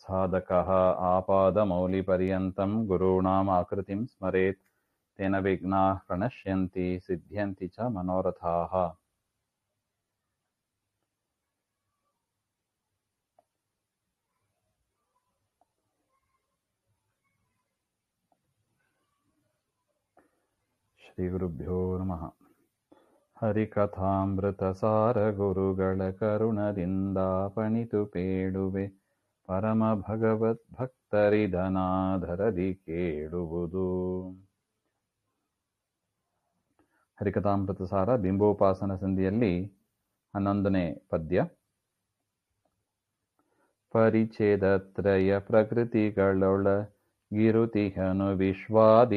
ಸಾಧಕಃ ಆಪಾದಮೌಲಿಪರ್ಯಂತಂ ಗುರುಣಾಂ ಆಕೃತಿಂ ಸ್ಮರೇತ್ ತೇನ ವಿಘ್ನಾಃ ಪ್ರಣಶ್ಯಂತಿ ಸಿದ್ಧ್ಯಂತಿ ಚ ಮನೋರಥಾಃ. ಶ್ರೀ ಗುರುಭ್ಯೋ ನಮಃ. ಹರಿಕಥಾಮೃತಸಾರ ಗುರುಗಳ ಕರುಣದಿಂದ ಪಣಿತು ಪೇಳುವೆ, ಪರಮ ಭಗವದ್ ಭಕ್ತರಿದನಾಧರದಿ ಕೇಳುವುದು. ಹರಿಕಥಾಮೃತಸಾರ ಬಿಂಬೋಪಾಸನ ಸಂಧಿಯಲ್ಲಿ 11ನೇ ಪದ್ಯ. ಪರಿಚ್ಛೇದತ್ರಯ ಪ್ರಕೃತಿಗಳೊಳಗಿರುತಿಹನು ವಿಶ್ವಾದಿರೂಪವಧರಿಸಿ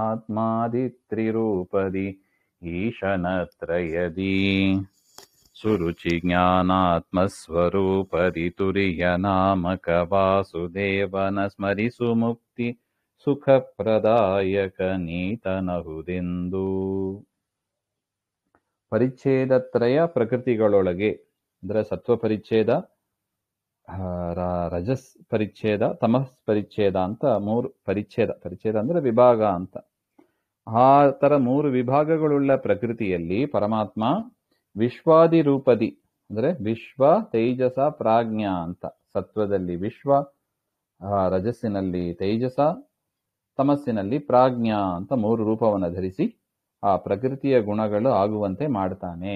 ಆತ್ಮಾದಿತ್ರಿರೂಪದಿ ಈಶನತ್ರಯದಿ ಸುರುಚಿ ಜ್ಞಾನಾತ್ಮಸ್ವರೂಪದಿ ತುರಿಯ ನಾಮಕ ವಾಸುದೇವನ ಸ್ಮರಿಸು ಮುಕ್ತಿ ಸುಖಪ್ರದಾಯಕ ನೀತನಹುದೆಂದು. ಪರಿಚ್ಛೇದತ್ರಯ ಪ್ರಕೃತಿಗಳೊಳಗೆ ಅಂದರೆ ಸತ್ವ ಪರಿಚ್ಛೇದ, ರಜಸ್ ಪರಿಚ್ಛೇದ, ತಮಸ್ ಪರಿಚ್ಛೇದ ಅಂತ 3 ಪರಿಚ್ಛೇದ. ಪರಿಚ್ಛೇದ ಅಂದ್ರೆ ವಿಭಾಗ ಅಂತ. ಆ ತರ 3 ವಿಭಾಗಗಳುಳ್ಳ ಪ್ರಕೃತಿಯಲ್ಲಿ ಪರಮಾತ್ಮ ವಿಶ್ವಾದಿ ರೂಪದಿ ಅಂದ್ರೆ ವಿಶ್ವ, ತೇಜಸ, ಪ್ರಾಜ್ಞ ಅಂತ. ಸತ್ವದಲ್ಲಿ ವಿಶ್ವ, ರಜಸ್ಸಿನಲ್ಲಿ ತೇಜಸ, ತಮಸ್ಸಿನಲ್ಲಿ ಪ್ರಾಜ್ಞ ಅಂತ 3 ರೂಪವನ್ನು ಧರಿಸಿ ಆ ಪ್ರಕೃತಿಯ ಗುಣಗಳು ಆಗುವಂತೆ ಮಾಡ್ತಾನೆ.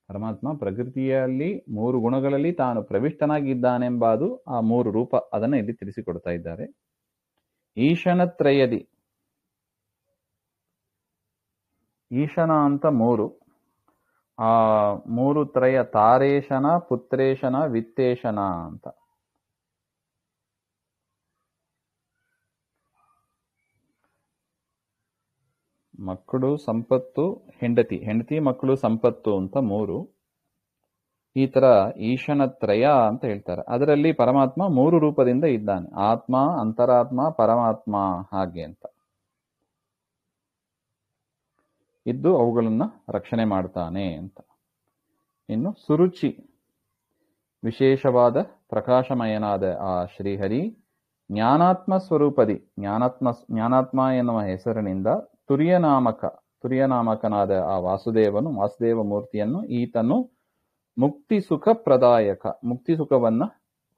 ಪರಮಾತ್ಮ ಪ್ರಕೃತಿಯಲ್ಲಿ 3 ಗುಣಗಳಲ್ಲಿ ತಾನು ಪ್ರವಿಷ್ಟನಾಗಿದ್ದಾನೆಂಬುದು ಆ 3 ರೂಪ. ಅದನ್ನು ಇಲ್ಲಿ ತಿಳಿಸಿಕೊಡ್ತಾ ಇದ್ದಾರೆ. ಈಶನತ್ರಯದಿ, ಈಶನ ಅಂತ 3. ಆ 3 ತ್ರಯ ತಾರೇಶನ, ಪುತ್ರೇಶನ, ವಿತ್ತೇಶನ ಅಂತ. ಮಕ್ಕಳು, ಸಂಪತ್ತು, ಹೆಂಡತಿ, ಹೆಂಡತಿ ಮಕ್ಕಳು, ಸಂಪತ್ತು ಅಂತ 3. ಈ ತರ ಈಶನತ್ರಯ ಅಂತ ಹೇಳ್ತಾರೆ. ಅದರಲ್ಲಿ ಪರಮಾತ್ಮ 3 ರೂಪದಿಂದ ಇದ್ದಾನೆ. ಆತ್ಮ, ಅಂತರಾತ್ಮ, ಪರಮಾತ್ಮ ಹಾಗೆ ಅಂತ ಇದ್ದು ಅವುಗಳನ್ನ ರಕ್ಷಣೆ ಮಾಡ್ತಾನೆ ಅಂತ. ಇನ್ನು ಸುರುಚಿ, ವಿಶೇಷವಾದ ಪ್ರಕಾಶಮಯನಾದ ಆ ಶ್ರೀಹರಿ ಜ್ಞಾನಾತ್ಮ ಸ್ವರೂಪದಿ, ಜ್ಞಾನಾತ್ಮ ಎನ್ನುವ ಹೆಸರಿನಿಂದ ತುರ್ಯನಾಮಕನಾದ ಆ ವಾಸುದೇವನು, ವಾಸುದೇವ ಮೂರ್ತಿಯನ್ನು ಈತನು ಮುಕ್ತಿ ಸುಖ ಪ್ರದಾಯಕ, ಮುಕ್ತಿ ಸುಖವನ್ನ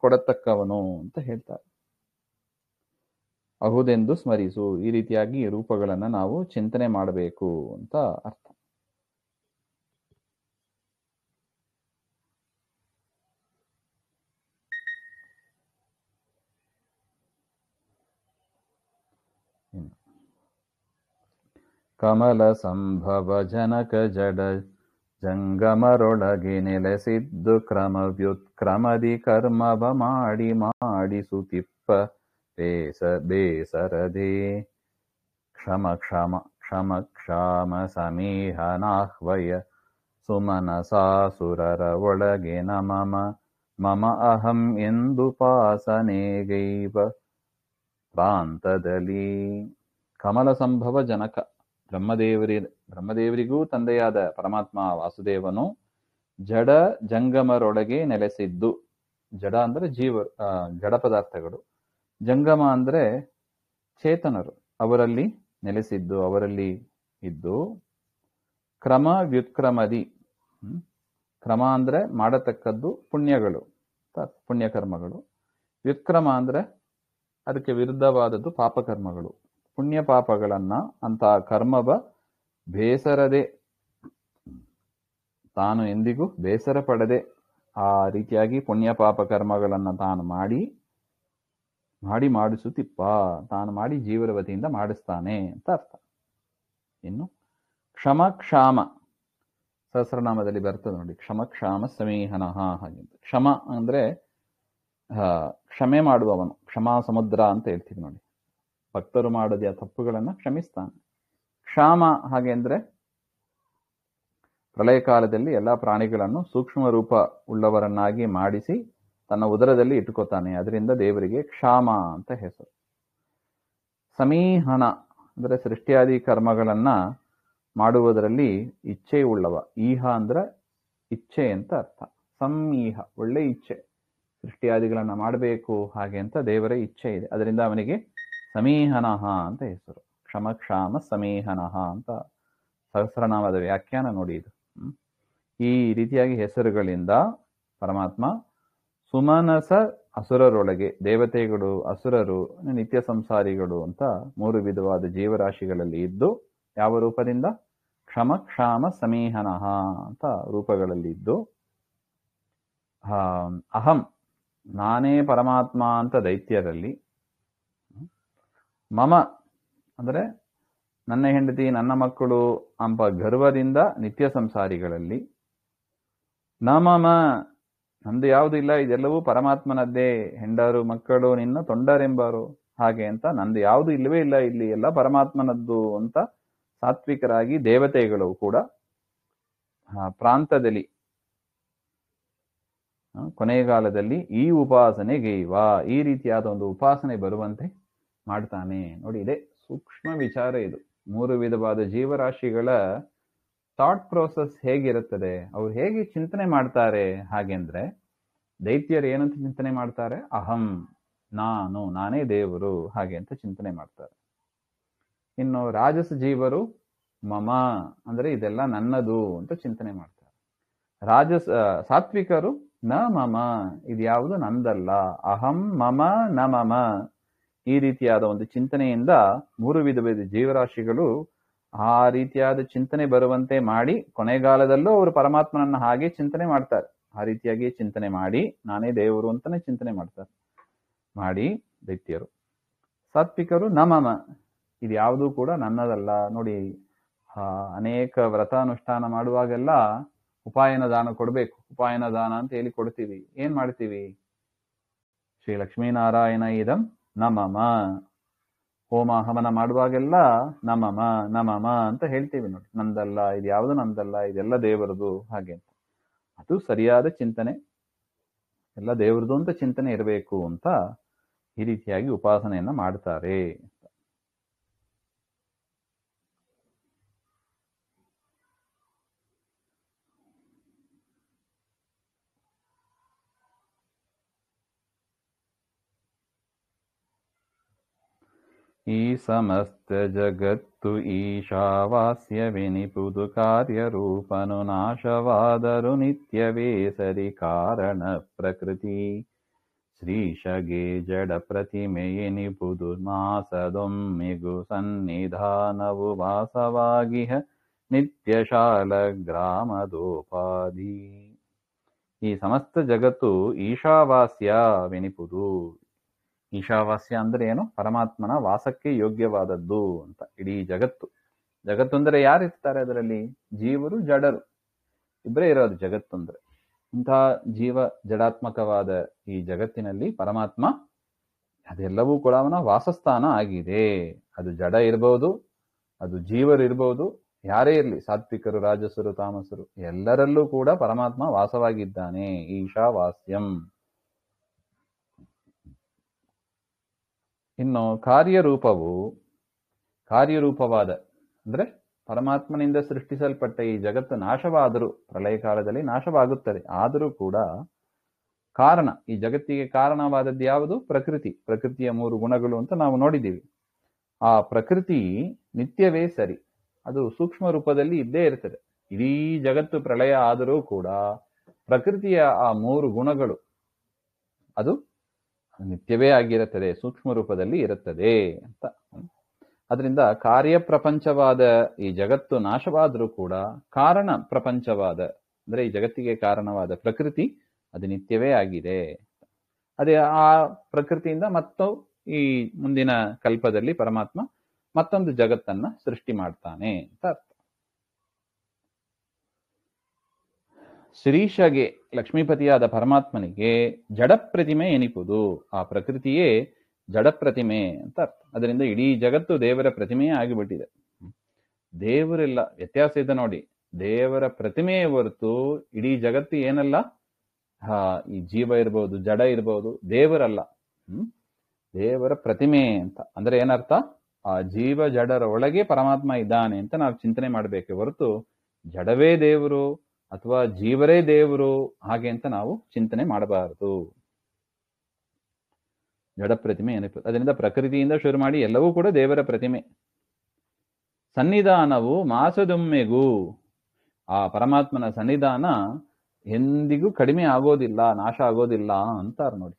ಕೊಡತಕ್ಕವನು ಅಂತ ಹೇಳ್ತಾರೆ. ಅಹುದೆಂದು ಸ್ಮರಿಸು. ಈ ರೀತಿಯಾಗಿ ಈ ರೂಪಗಳನ್ನ ನಾವು ಚಿಂತನೆ ಮಾಡಬೇಕು ಅಂತ ಅರ್ಥ. ಕಮಲ ಸಂಭವ ಜನಕ ಜಡ ಜಂಗಮರೊಳಗೆ ನೆಲೆಸಿದ್ದು ಕ್ರಮವ್ಯುತ್ಕ್ರಮದಿ ಕರ್ಮವ ಮಾಡಿ ಮಾಡಿಸುತ್ತಿಪ್ಪ ಬೇಸರದೆ ಕ್ಷಮ ಸಮೀಹನಾಹ್ವಯ ಸುಮನಸಾಸುರರ ಒಳಗೆ ಮಮ ಅಹಂ ಎಂದುಪಾಸನೆಗೈವ ಪ್ರಾಂತದಲ್ಲಿ. ಕಮಲ ಸಂಭವ ಜನಕ, ಬ್ರಹ್ಮದೇವರಿಗೂ ತಂದೆಯಾದ ಪರಮಾತ್ಮ ವಾಸುದೇವನು ಜಡ ಜಂಗಮರೊಳಗೆ ನೆಲೆಸಿದ್ದು. ಜಡ ಅಂದ್ರೆ ಜಡ ಪದಾರ್ಥಗಳು, ಜಂಗಮ ಅಂದ್ರೆ ಚೇತನರು, ಅವರಲ್ಲಿ ನೆಲೆಸಿದ್ದು, ಅವರಲ್ಲಿ ಇದ್ದು. ಕ್ರಮ ವ್ಯುತ್ಕ್ರಮದಿ, ಕ್ರಮ ಅಂದ್ರೆ ಮಾಡತಕ್ಕದ್ದು ಪುಣ್ಯಗಳು, ಪುಣ್ಯಕರ್ಮಗಳು. ವ್ಯುತ್ಕ್ರಮ ಅಂದ್ರೆ ಅದಕ್ಕೆ ವಿರುದ್ಧವಾದದ್ದು ಪಾಪಕರ್ಮಗಳು. ಪುಣ್ಯ ಪಾಪಗಳನ್ನ ಅಂತ ಕರ್ಮವ ಬೇಸರದೆ, ತಾನು ಎಂದಿಗೂ ಬೇಸರ ಪಡದೆ ಆ ರೀತಿಯಾಗಿ ಪುಣ್ಯ ಪಾಪ ಕರ್ಮಗಳನ್ನ ತಾನು ಮಾಡಿ ಮಾಡಿಸುತ್ತಿಪ್ಪ, ತಾನು ಮಾಡಿ ಜೀವರ ವತಿಯಿಂದ ಮಾಡಿಸ್ತಾನೆ ಅಂತ ಅರ್ಥ. ಇನ್ನು ಕ್ಷಮ ಸಹಸ್ರನಾಮದಲ್ಲಿ ಬರ್ತದೆ ನೋಡಿ, ಕ್ಷಮ ಸಮೀಹನಃ ಹಾಗೆ. ಕ್ಷಮ ಅಂದ್ರೆ ಕ್ಷಮೆ ಮಾಡುವವನು, ಕ್ಷಮಾ ಸಮುದ್ರ ಅಂತ ಹೇಳ್ತೀವಿ ನೋಡಿ. ಭಕ್ತರು ಮಾಡೋದೇ ಆ ತಪ್ಪುಗಳನ್ನ ಕ್ಷಮಿಸ್ತಾನೆ. ಕ್ಷಾಮ ಹಾಗೆ ಅಂದ್ರೆ ಪ್ರಳಯ ಕಾಲದಲ್ಲಿ ಎಲ್ಲಾ ಪ್ರಾಣಿಗಳನ್ನು ಸೂಕ್ಷ್ಮ ರೂಪ ಉಳ್ಳವರನ್ನಾಗಿ ಮಾಡಿಸಿ ತನ್ನ ಉದರದಲ್ಲಿ ಇಟ್ಕೋತಾನೆ. ಅದರಿಂದ ದೇವರಿಗೆ ಕ್ಷಾಮ ಅಂತ ಹೆಸರು. ಸಮೀಹನ ಅಂದ್ರೆ ಸೃಷ್ಟಿಯಾದಿ ಕರ್ಮಗಳನ್ನ ಮಾಡುವುದರಲ್ಲಿ ಇಚ್ಛೆ ಉಳ್ಳವ. ಈಹ ಅಂದ್ರೆ ಇಚ್ಛೆ ಅಂತ ಅರ್ಥ. ಸಮೀಹ ಒಳ್ಳೆ ಇಚ್ಛೆ, ಸೃಷ್ಟಿಯಾದಿಗಳನ್ನ ಮಾಡಬೇಕು ಹಾಗೆ ಅಂತ ದೇವರ ಇಚ್ಛೆ ಇದೆ. ಅದರಿಂದ ಅವನಿಗೆ ಸಮೀಹನಃ ಅಂತ ಹೆಸರು. ಕ್ಷಮ ಸಮೀಹನಃ ಅಂತ ಸಹಸ್ರನಾಮದ ವ್ಯಾಖ್ಯಾನ ನೋಡಿ ಇದು. ಈ ರೀತಿಯಾಗಿ ಹೆಸರುಗಳಿಂದ ಪರಮಾತ್ಮ ಸುಮನಸ ಅಸುರರೊಳಗೆ, ದೇವತೆಗಳು, ಅಸುರರು, ನಿತ್ಯ ಸಂಸಾರಿಗಳು ಅಂತ 3 ವಿಧವಾದ ಜೀವರಾಶಿಗಳಲ್ಲಿ ಇದ್ದು, ಯಾವ ರೂಪದಿಂದ? ಕ್ಷಮ ಸಮೀಹನಃ ಅಂತ ರೂಪಗಳಲ್ಲಿ ಇದ್ದು, ಅಹಂ ನಾನೇ ಪರಮಾತ್ಮ ಅಂತ ದೈತ್ಯರಲ್ಲಿ, ಮಮ ಅಂದರೆ ನನ್ನ ಹೆಂಡತಿ ನನ್ನ ಮಕ್ಕಳು ಎಂಬ ಗರ್ವದಿಂದ ನಿತ್ಯ ಸಂಸಾರಿಗಳಲ್ಲಿ, ನ ಮಮ ನಂದು ಯಾವುದು ಇಲ್ಲ, ಇದೆಲ್ಲವೂ ಪರಮಾತ್ಮನದ್ದೇ, ಹೆಂಡರು ಮಕ್ಕಳು ನಿನ್ನ ತೊಂಡರೆಂಬರು ಹಾಗೆ ಅಂತ ನಂದು ಯಾವುದು ಇಲ್ಲವೇ ಇಲ್ಲ, ಇಲ್ಲಿ ಎಲ್ಲ ಪರಮಾತ್ಮನದ್ದು ಅಂತ ಸಾತ್ವಿಕರಾಗಿ ದೇವತೆಗಳು ಕೂಡ ಪ್ರಾಂತದಲ್ಲಿ ಕೊನೆಗಾಲದಲ್ಲಿ ಈ ಉಪಾಸನೆಗೈವ, ಈ ರೀತಿಯಾದ ಒಂದು ಉಪಾಸನೆ ಬರುವಂತೆ ಮಾಡ್ತಾನೆ. ನೋಡಿ, ಇದೇ ಸೂಕ್ಷ್ಮ ವಿಚಾರ ಇದು. 3 ವಿಧವಾದ ಜೀವರಾಶಿಗಳ ಥಾಟ್ ಪ್ರೋಸೆಸ್ ಹೇಗಿರುತ್ತದೆ, ಅವ್ರು ಹೇಗೆ ಚಿಂತನೆ ಮಾಡ್ತಾರೆ ಹಾಗೆಂದ್ರೆ, ದೈತ್ಯರು ಏನಂತ ಚಿಂತನೆ ಮಾಡ್ತಾರೆ? ಅಹಂ, ನಾನೇ ದೇವರು ಹಾಗೆ ಅಂತ ಚಿಂತನೆ ಮಾಡ್ತಾರೆ. ಇನ್ನು ರಾಜಸ ಜೀವರು ಮಮ ಅಂದ್ರೆ ಇದೆಲ್ಲ ನನ್ನದು ಅಂತ ಚಿಂತನೆ ಮಾಡ್ತಾರೆ. ಸಾತ್ವಿಕರು ನ ಮಮ, ಇದ್ಯಾವುದು ನಂದಲ್ಲ, ಅಹಂ ಮಮ ನ ಮಮ, ಈ ರೀತಿಯಾದ ಒಂದು ಚಿಂತನೆಯಿಂದ 3 ವಿಧವಾದ ಜೀವರಾಶಿಗಳು ಆ ರೀತಿಯಾದ ಚಿಂತನೆ ಬರುವಂತೆ ಮಾಡಿ ಕೊನೆಗಾಲದಲ್ಲೂ ಅವರು ಪರಮಾತ್ಮನನ್ನ ಹಾಗೆ ಚಿಂತನೆ ಮಾಡ್ತಾರೆ. ಆ ರೀತಿಯಾಗಿ ಚಿಂತನೆ ಮಾಡಿ ನಾನೇ ದೇವರು ಅಂತಾನೆ ಚಿಂತನೆ ಮಾಡ್ತಾರೆ ಮಾಡಿ ದೈತ್ಯರು. ಸಾತ್ವಿಕರು ನಮಮ, ಇದು ಯಾವುದೂ ಕೂಡ ನನ್ನದಲ್ಲ. ನೋಡಿ, ಅನೇಕ ವ್ರತಾನುಷ್ಠಾನ ಮಾಡುವಾಗೆಲ್ಲ ಉಪಾಯನ ದಾನ ಕೊಡ್ಬೇಕು, ಉಪಾಯನ ದಾನ ಅಂತ ಹೇಳಿ ಕೊಡ್ತೀವಿ. ಏನ್ ಮಾಡ್ತೀವಿ? ಶ್ರೀ ಲಕ್ಷ್ಮೀನಾರಾಯಣ ಇದಂ ನಮಮ, ಹೋಮ ಹವನ ಮಾಡುವಾಗೆಲ್ಲ ನಮಮ ಅಂತ ಹೇಳ್ತೀವಿ. ನೋಡಿ, ನಂದಲ್ಲ, ಇದು ಯಾವುದು ನಂದಲ್ಲ, ಇದೆಲ್ಲ ದೇವರದು ಹಾಗೆ ಅಂತ. ಅದು ಸರಿಯಾದ ಚಿಂತನೆ, ಎಲ್ಲ ದೇವರದು ಅಂತ ಚಿಂತನೆ ಇರಬೇಕು ಅಂತ ಈ ರೀತಿಯಾಗಿ ಉಪಾಸನೆಯನ್ನ ಮಾಡ್ತಾರೆ. ಈ ಸಮಸ್ತ ಜಗತ್ತು ಈಶಾವಾಸ್ಯವೆನಿಪುದು ಕಾರ್ಯರೂಪನು ನಾಶವಾದರು ನಿತ್ಯವೇ ಸರಿ ಕಾರಣ ಪ್ರಕೃತಿ. ಶ್ರೀಶಗೆ ಜಡ ಪ್ರತಿಮೆಯೆನಿಪುದು ಮಾಸದೊಮ್ಮೆಗು ಸನ್ನಿಧಾನವು ವಾಸವಾಗಿಹ ನಿತ್ಯಶಾಲ ಗ್ರಾಮದೋಪಾಧಿ. ಈ ಸಮಸ್ತ ಜಗತ್ತು ಈಶಾವಾಸ್ಯವೆನಿಪುದು. ಈಶಾವಾಸ್ಯ ಅಂದ್ರೆ ಏನು? ಪರಮಾತ್ಮನ ವಾಸಕ್ಕೆ ಯೋಗ್ಯವಾದದ್ದು ಅಂತ. ಇಡೀ ಜಗತ್ತು ಅಂದ್ರೆ ಯಾರಿರ್ತಾರೆ ಅದರಲ್ಲಿ? ಜೀವರು, ಜಡರು ಇಬ್ಬರೇ ಇರೋದು ಜಗತ್ತು ಅಂದ್ರೆ. ಇಂತಹ ಜೀವ ಜಡಾತ್ಮಕವಾದ ಈ ಜಗತ್ತಿನಲ್ಲಿ ಪರಮಾತ್ಮ ಅದೆಲ್ಲವೂ ಕೂಡ ಅವನ ವಾಸಸ್ಥಾನ ಆಗಿದೆ. ಅದು ಜಡ ಇರಬಹುದು, ಅದು ಜೀವರು ಇರಬಹುದು, ಯಾರೇ ಇರಲಿ, ಸಾತ್ವಿಕರು, ರಾಜಸರು, ತಾಮಸರು, ಎಲ್ಲರಲ್ಲೂ ಕೂಡ ಪರಮಾತ್ಮ ವಾಸವಾಗಿದ್ದಾನೆ. ಈಶಾವಾಸ್ಯಂ. ಇನ್ನು ಕಾರ್ಯರೂಪವಾದ ಅಂದ್ರೆ ಪರಮಾತ್ಮನಿಂದ ಸೃಷ್ಟಿಸಲ್ಪಟ್ಟ ಈ ಜಗತ್ತು ನಾಶವಾದರೂ, ಪ್ರಳಯ ಕಾಲದಲ್ಲಿ ನಾಶವಾಗುತ್ತದೆ, ಆದರೂ ಕೂಡ ಕಾರಣ, ಈ ಜಗತ್ತಿಗೆ ಕಾರಣವಾದದ್ದು ಯಾವುದು? ಪ್ರಕೃತಿಯ 3 ಗುಣಗಳು ಅಂತ ನಾವು ನೋಡಿದ್ದೀವಿ. ಆ ಪ್ರಕೃತಿ ನಿತ್ಯವೇ ಸರಿ, ಅದು ಸೂಕ್ಷ್ಮ ರೂಪದಲ್ಲಿ ಇದ್ದೇ ಇರ್ತದೆ. ಇಡೀ ಜಗತ್ತು ಪ್ರಳಯ ಆದರೂ ಕೂಡ ಪ್ರಕೃತಿಯ ಆ 3 ಗುಣಗಳು ಅದು ನಿತ್ಯವೇ ಆಗಿರುತ್ತದೆ, ಸೂಕ್ಷ್ಮ ರೂಪದಲ್ಲಿ ಇರುತ್ತದೆ ಅಂತ. ಅದರಿಂದ ಕಾರ್ಯಪ್ರಪಂಚವಾದ ಈ ಜಗತ್ತು ನಾಶವಾದರೂ ಕೂಡ ಕಾರಣ ಪ್ರಪಂಚವಾದ ಅಂದ್ರೆ ಈ ಜಗತ್ತಿಗೆ ಕಾರಣವಾದ ಪ್ರಕೃತಿ ಅದು ನಿತ್ಯವೇ ಆಗಿದೆ. ಅದೇ ಆ ಪ್ರಕೃತಿಯಿಂದ ಮತ್ತು ಈ ಮುಂದಿನ ಕಲ್ಪದಲ್ಲಿ ಪರಮಾತ್ಮ ಮತ್ತೊಂದು ಜಗತ್ತನ್ನ ಸೃಷ್ಟಿ ಮಾಡ್ತಾನೆ ಅಂತ ಅರ್ಥ. ಶ್ರೀಶಗೆ ಲಕ್ಷ್ಮೀಪತಿಯಾದ ಪರಮಾತ್ಮನಿಗೆ ಜಡ ಪ್ರತಿಮೆ ಎನಿಪುದು. ಆ ಪ್ರಕೃತಿಯೇ ಜಡ ಪ್ರತಿಮೆ ಅಂತ ಅರ್ಥ. ಅದರಿಂದ ಇಡೀ ಜಗತ್ತು ದೇವರ ಪ್ರತಿಮೆಯೇ ಆಗಿಬಿಟ್ಟಿದೆ. ದೇವರಿಲ್ಲ, ವ್ಯತ್ಯಾಸ ಇದೆ ನೋಡಿ. ದೇವರ ಪ್ರತಿಮೆಯೇ ಹೊರತು ಇಡೀ ಜಗತ್ತು ಏನಲ್ಲ, ಈ ಜೀವ ಇರ್ಬೋದು, ಜಡ ಇರ್ಬೋದು, ದೇವರಲ್ಲ. ದೇವರ ಪ್ರತಿಮೆ ಅಂತ ಅಂದ್ರೆ ಏನರ್ಥ? ಆ ಜೀವ ಜಡರ ಒಳಗೆ ಪರಮಾತ್ಮ ಇದ್ದಾನೆ ಅಂತ ನಾವು ಚಿಂತನೆ ಮಾಡಬೇಕೆ ಹೊರತು ಜಡವೇ ದೇವರು ಅಥವಾ ಜೀವರೇ ದೇವರು ಹಾಗೆ ಅಂತ ನಾವು ಚಿಂತನೆ ಮಾಡಬಾರದು. ಜಡ ಪ್ರತಿಮೆ ಏನಕ್ಕೆ? ಅದರಿಂದ ಪ್ರಕೃತಿಯಿಂದ ಶುರು ಮಾಡಿ ಎಲ್ಲವೂ ಕೂಡ ದೇವರ ಪ್ರತಿಮೆ. ಸನ್ನಿಧಾನವು ಮಾಸದೊಮ್ಮೆಗೂ, ಆ ಪರಮಾತ್ಮನ ಸನ್ನಿಧಾನ ಎಂದಿಗೂ ಕಡಿಮೆ ಆಗೋದಿಲ್ಲ, ನಾಶ ಆಗೋದಿಲ್ಲ ಅಂತಾರೆ ನೋಡಿ.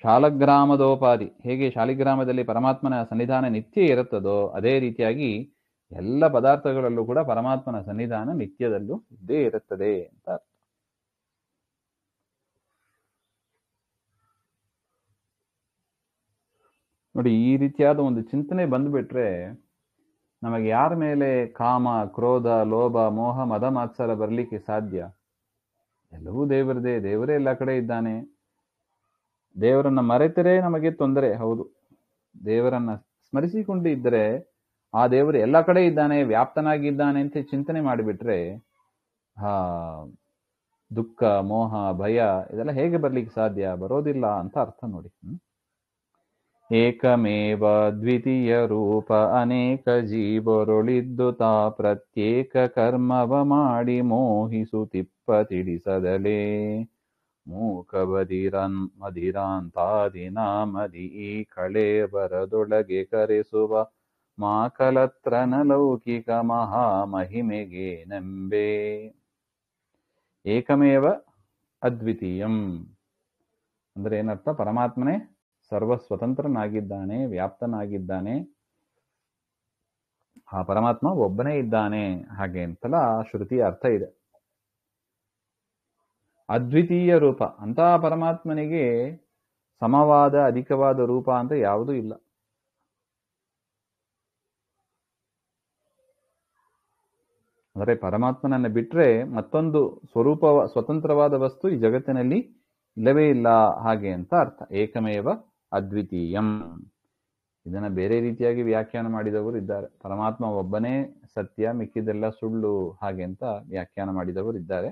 ಶಾಲಗ್ರಾಮದೋಪಾದಿ, ಹೇಗೆ ಶಾಲಿಗ್ರಾಮದಲ್ಲಿ ಪರಮಾತ್ಮನ ಸನ್ನಿಧಾನ ನಿತ್ಯ ಇರುತ್ತದೋ ಅದೇ ರೀತಿಯಾಗಿ ಎಲ್ಲ ಪದಾರ್ಥಗಳಲ್ಲೂ ಕೂಡ ಪರಮಾತ್ಮನ ಸನ್ನಿಧಾನ ನಿತ್ಯದಲ್ಲೂ ಇದ್ದೇ ಇರುತ್ತದೆ ಅಂತ ಅರ್ಥ. ನೋಡಿ, ಈ ರೀತಿಯಾದ ಒಂದು ಚಿಂತನೆ ಬಂದ್ಬಿಟ್ರೆ ನಮಗೆ ಯಾರ ಮೇಲೆ ಕಾಮ, ಕ್ರೋಧ, ಲೋಭ, ಮೋಹ, ಮದ, ಮಾತ್ಸರ ಬರಲಿಕ್ಕೆ ಸಾಧ್ಯ? ಎಲ್ಲವೂ ದೇವರದೇ, ದೇವರೇ ಎಲ್ಲ ಕಡೆ ಇದ್ದಾನೆ. ದೇವರನ್ನ ಮರೆತರೆ ನಮಗೆ ತೊಂದರೆ, ಹೌದು. ದೇವರನ್ನ ಸ್ಮರಿಸಿಕೊಂಡು ಇದ್ದರೆ ಆ ದೇವರು ಎಲ್ಲ ಕಡೆ ಇದ್ದಾನೆ, ವ್ಯಾಪ್ತನಾಗಿದ್ದಾನೆ ಅಂತ ಚಿಂತನೆ ಮಾಡಿಬಿಟ್ರೆ ದುಃಖ, ಮೋಹ, ಭಯ ಇದೆಲ್ಲ ಹೇಗೆ ಬರ್ಲಿಕ್ಕೆ ಸಾಧ್ಯ? ಬರೋದಿಲ್ಲ ಅಂತ ಅರ್ಥ ನೋಡಿ. ಏಕಮೇವ ದ್ವಿತೀಯ ರೂಪ ಅನೇಕ ಜೀವರೊಳಿದ್ದು ತಾ ಪ್ರತ್ಯೇಕ ಕರ್ಮವ ಮಾಡಿ ಮೋಹಿಸುತ್ತಿಪ್ಪ ತಿಳಿಸದಲೇ ಮೂಕ ಮದಿರಾಂತಾದಿನಾಮದಿ ಈ ಕಳೆ ಬರದೊಳಗೆ ಕರೆಸುವ ಮಾಕಲತ್ರನ ಲೌಕಿಕ ಮಹಾಮಹಿಮೆಗೆ ನಂಬೆ. ಏಕಮೇವ ಅದ್ವಿತೀಯಂ ಅಂದ್ರೆ ಏನರ್ಥ? ಪರಮಾತ್ಮನೇ ಸರ್ವ ಸ್ವತಂತ್ರನಾಗಿದ್ದಾನೆ, ವ್ಯಾಪ್ತನಾಗಿದ್ದಾನೆ. ಆ ಪರಮಾತ್ಮ ಒಬ್ಬನೇ ಇದ್ದಾನೆ ಹಾಗೆ ಅಂತಲ್ಲ ಶ್ರುತಿಯ ಅರ್ಥ ಇದೆ. ಅದ್ವಿತೀಯ ರೂಪ, ಅಂತಹ ಪರಮಾತ್ಮನಿಗೆ ಸಮವಾದ ಅಧಿಕವಾದ ರೂಪ ಅಂತ ಯಾವುದೂ ಇಲ್ಲ. ಅಂದರೆ ಪರಮಾತ್ಮನನ್ನು ಬಿಟ್ರೆ ಮತ್ತೊಂದು ಸ್ವತಂತ್ರವಾದ ವಸ್ತು ಈ ಜಗತ್ತಿನಲ್ಲಿ ಇಲ್ಲವೇ ಇಲ್ಲ ಹಾಗೆ ಅಂತ ಅರ್ಥ. ಏಕಮೇವ ಅದ್ವಿತೀಯಂ. ಇದನ್ನ ಬೇರೆ ರೀತಿಯಾಗಿ ವ್ಯಾಖ್ಯಾನ ಮಾಡಿದವರು ಇದ್ದಾರೆ. ಪರಮಾತ್ಮ ಒಬ್ಬನೇ ಸತ್ಯ, ಮಿಕ್ಕಿದೆಲ್ಲ ಸುಳ್ಳು ಹಾಗೆ ಅಂತ ವ್ಯಾಖ್ಯಾನ ಮಾಡಿದವರು ಇದ್ದಾರೆ.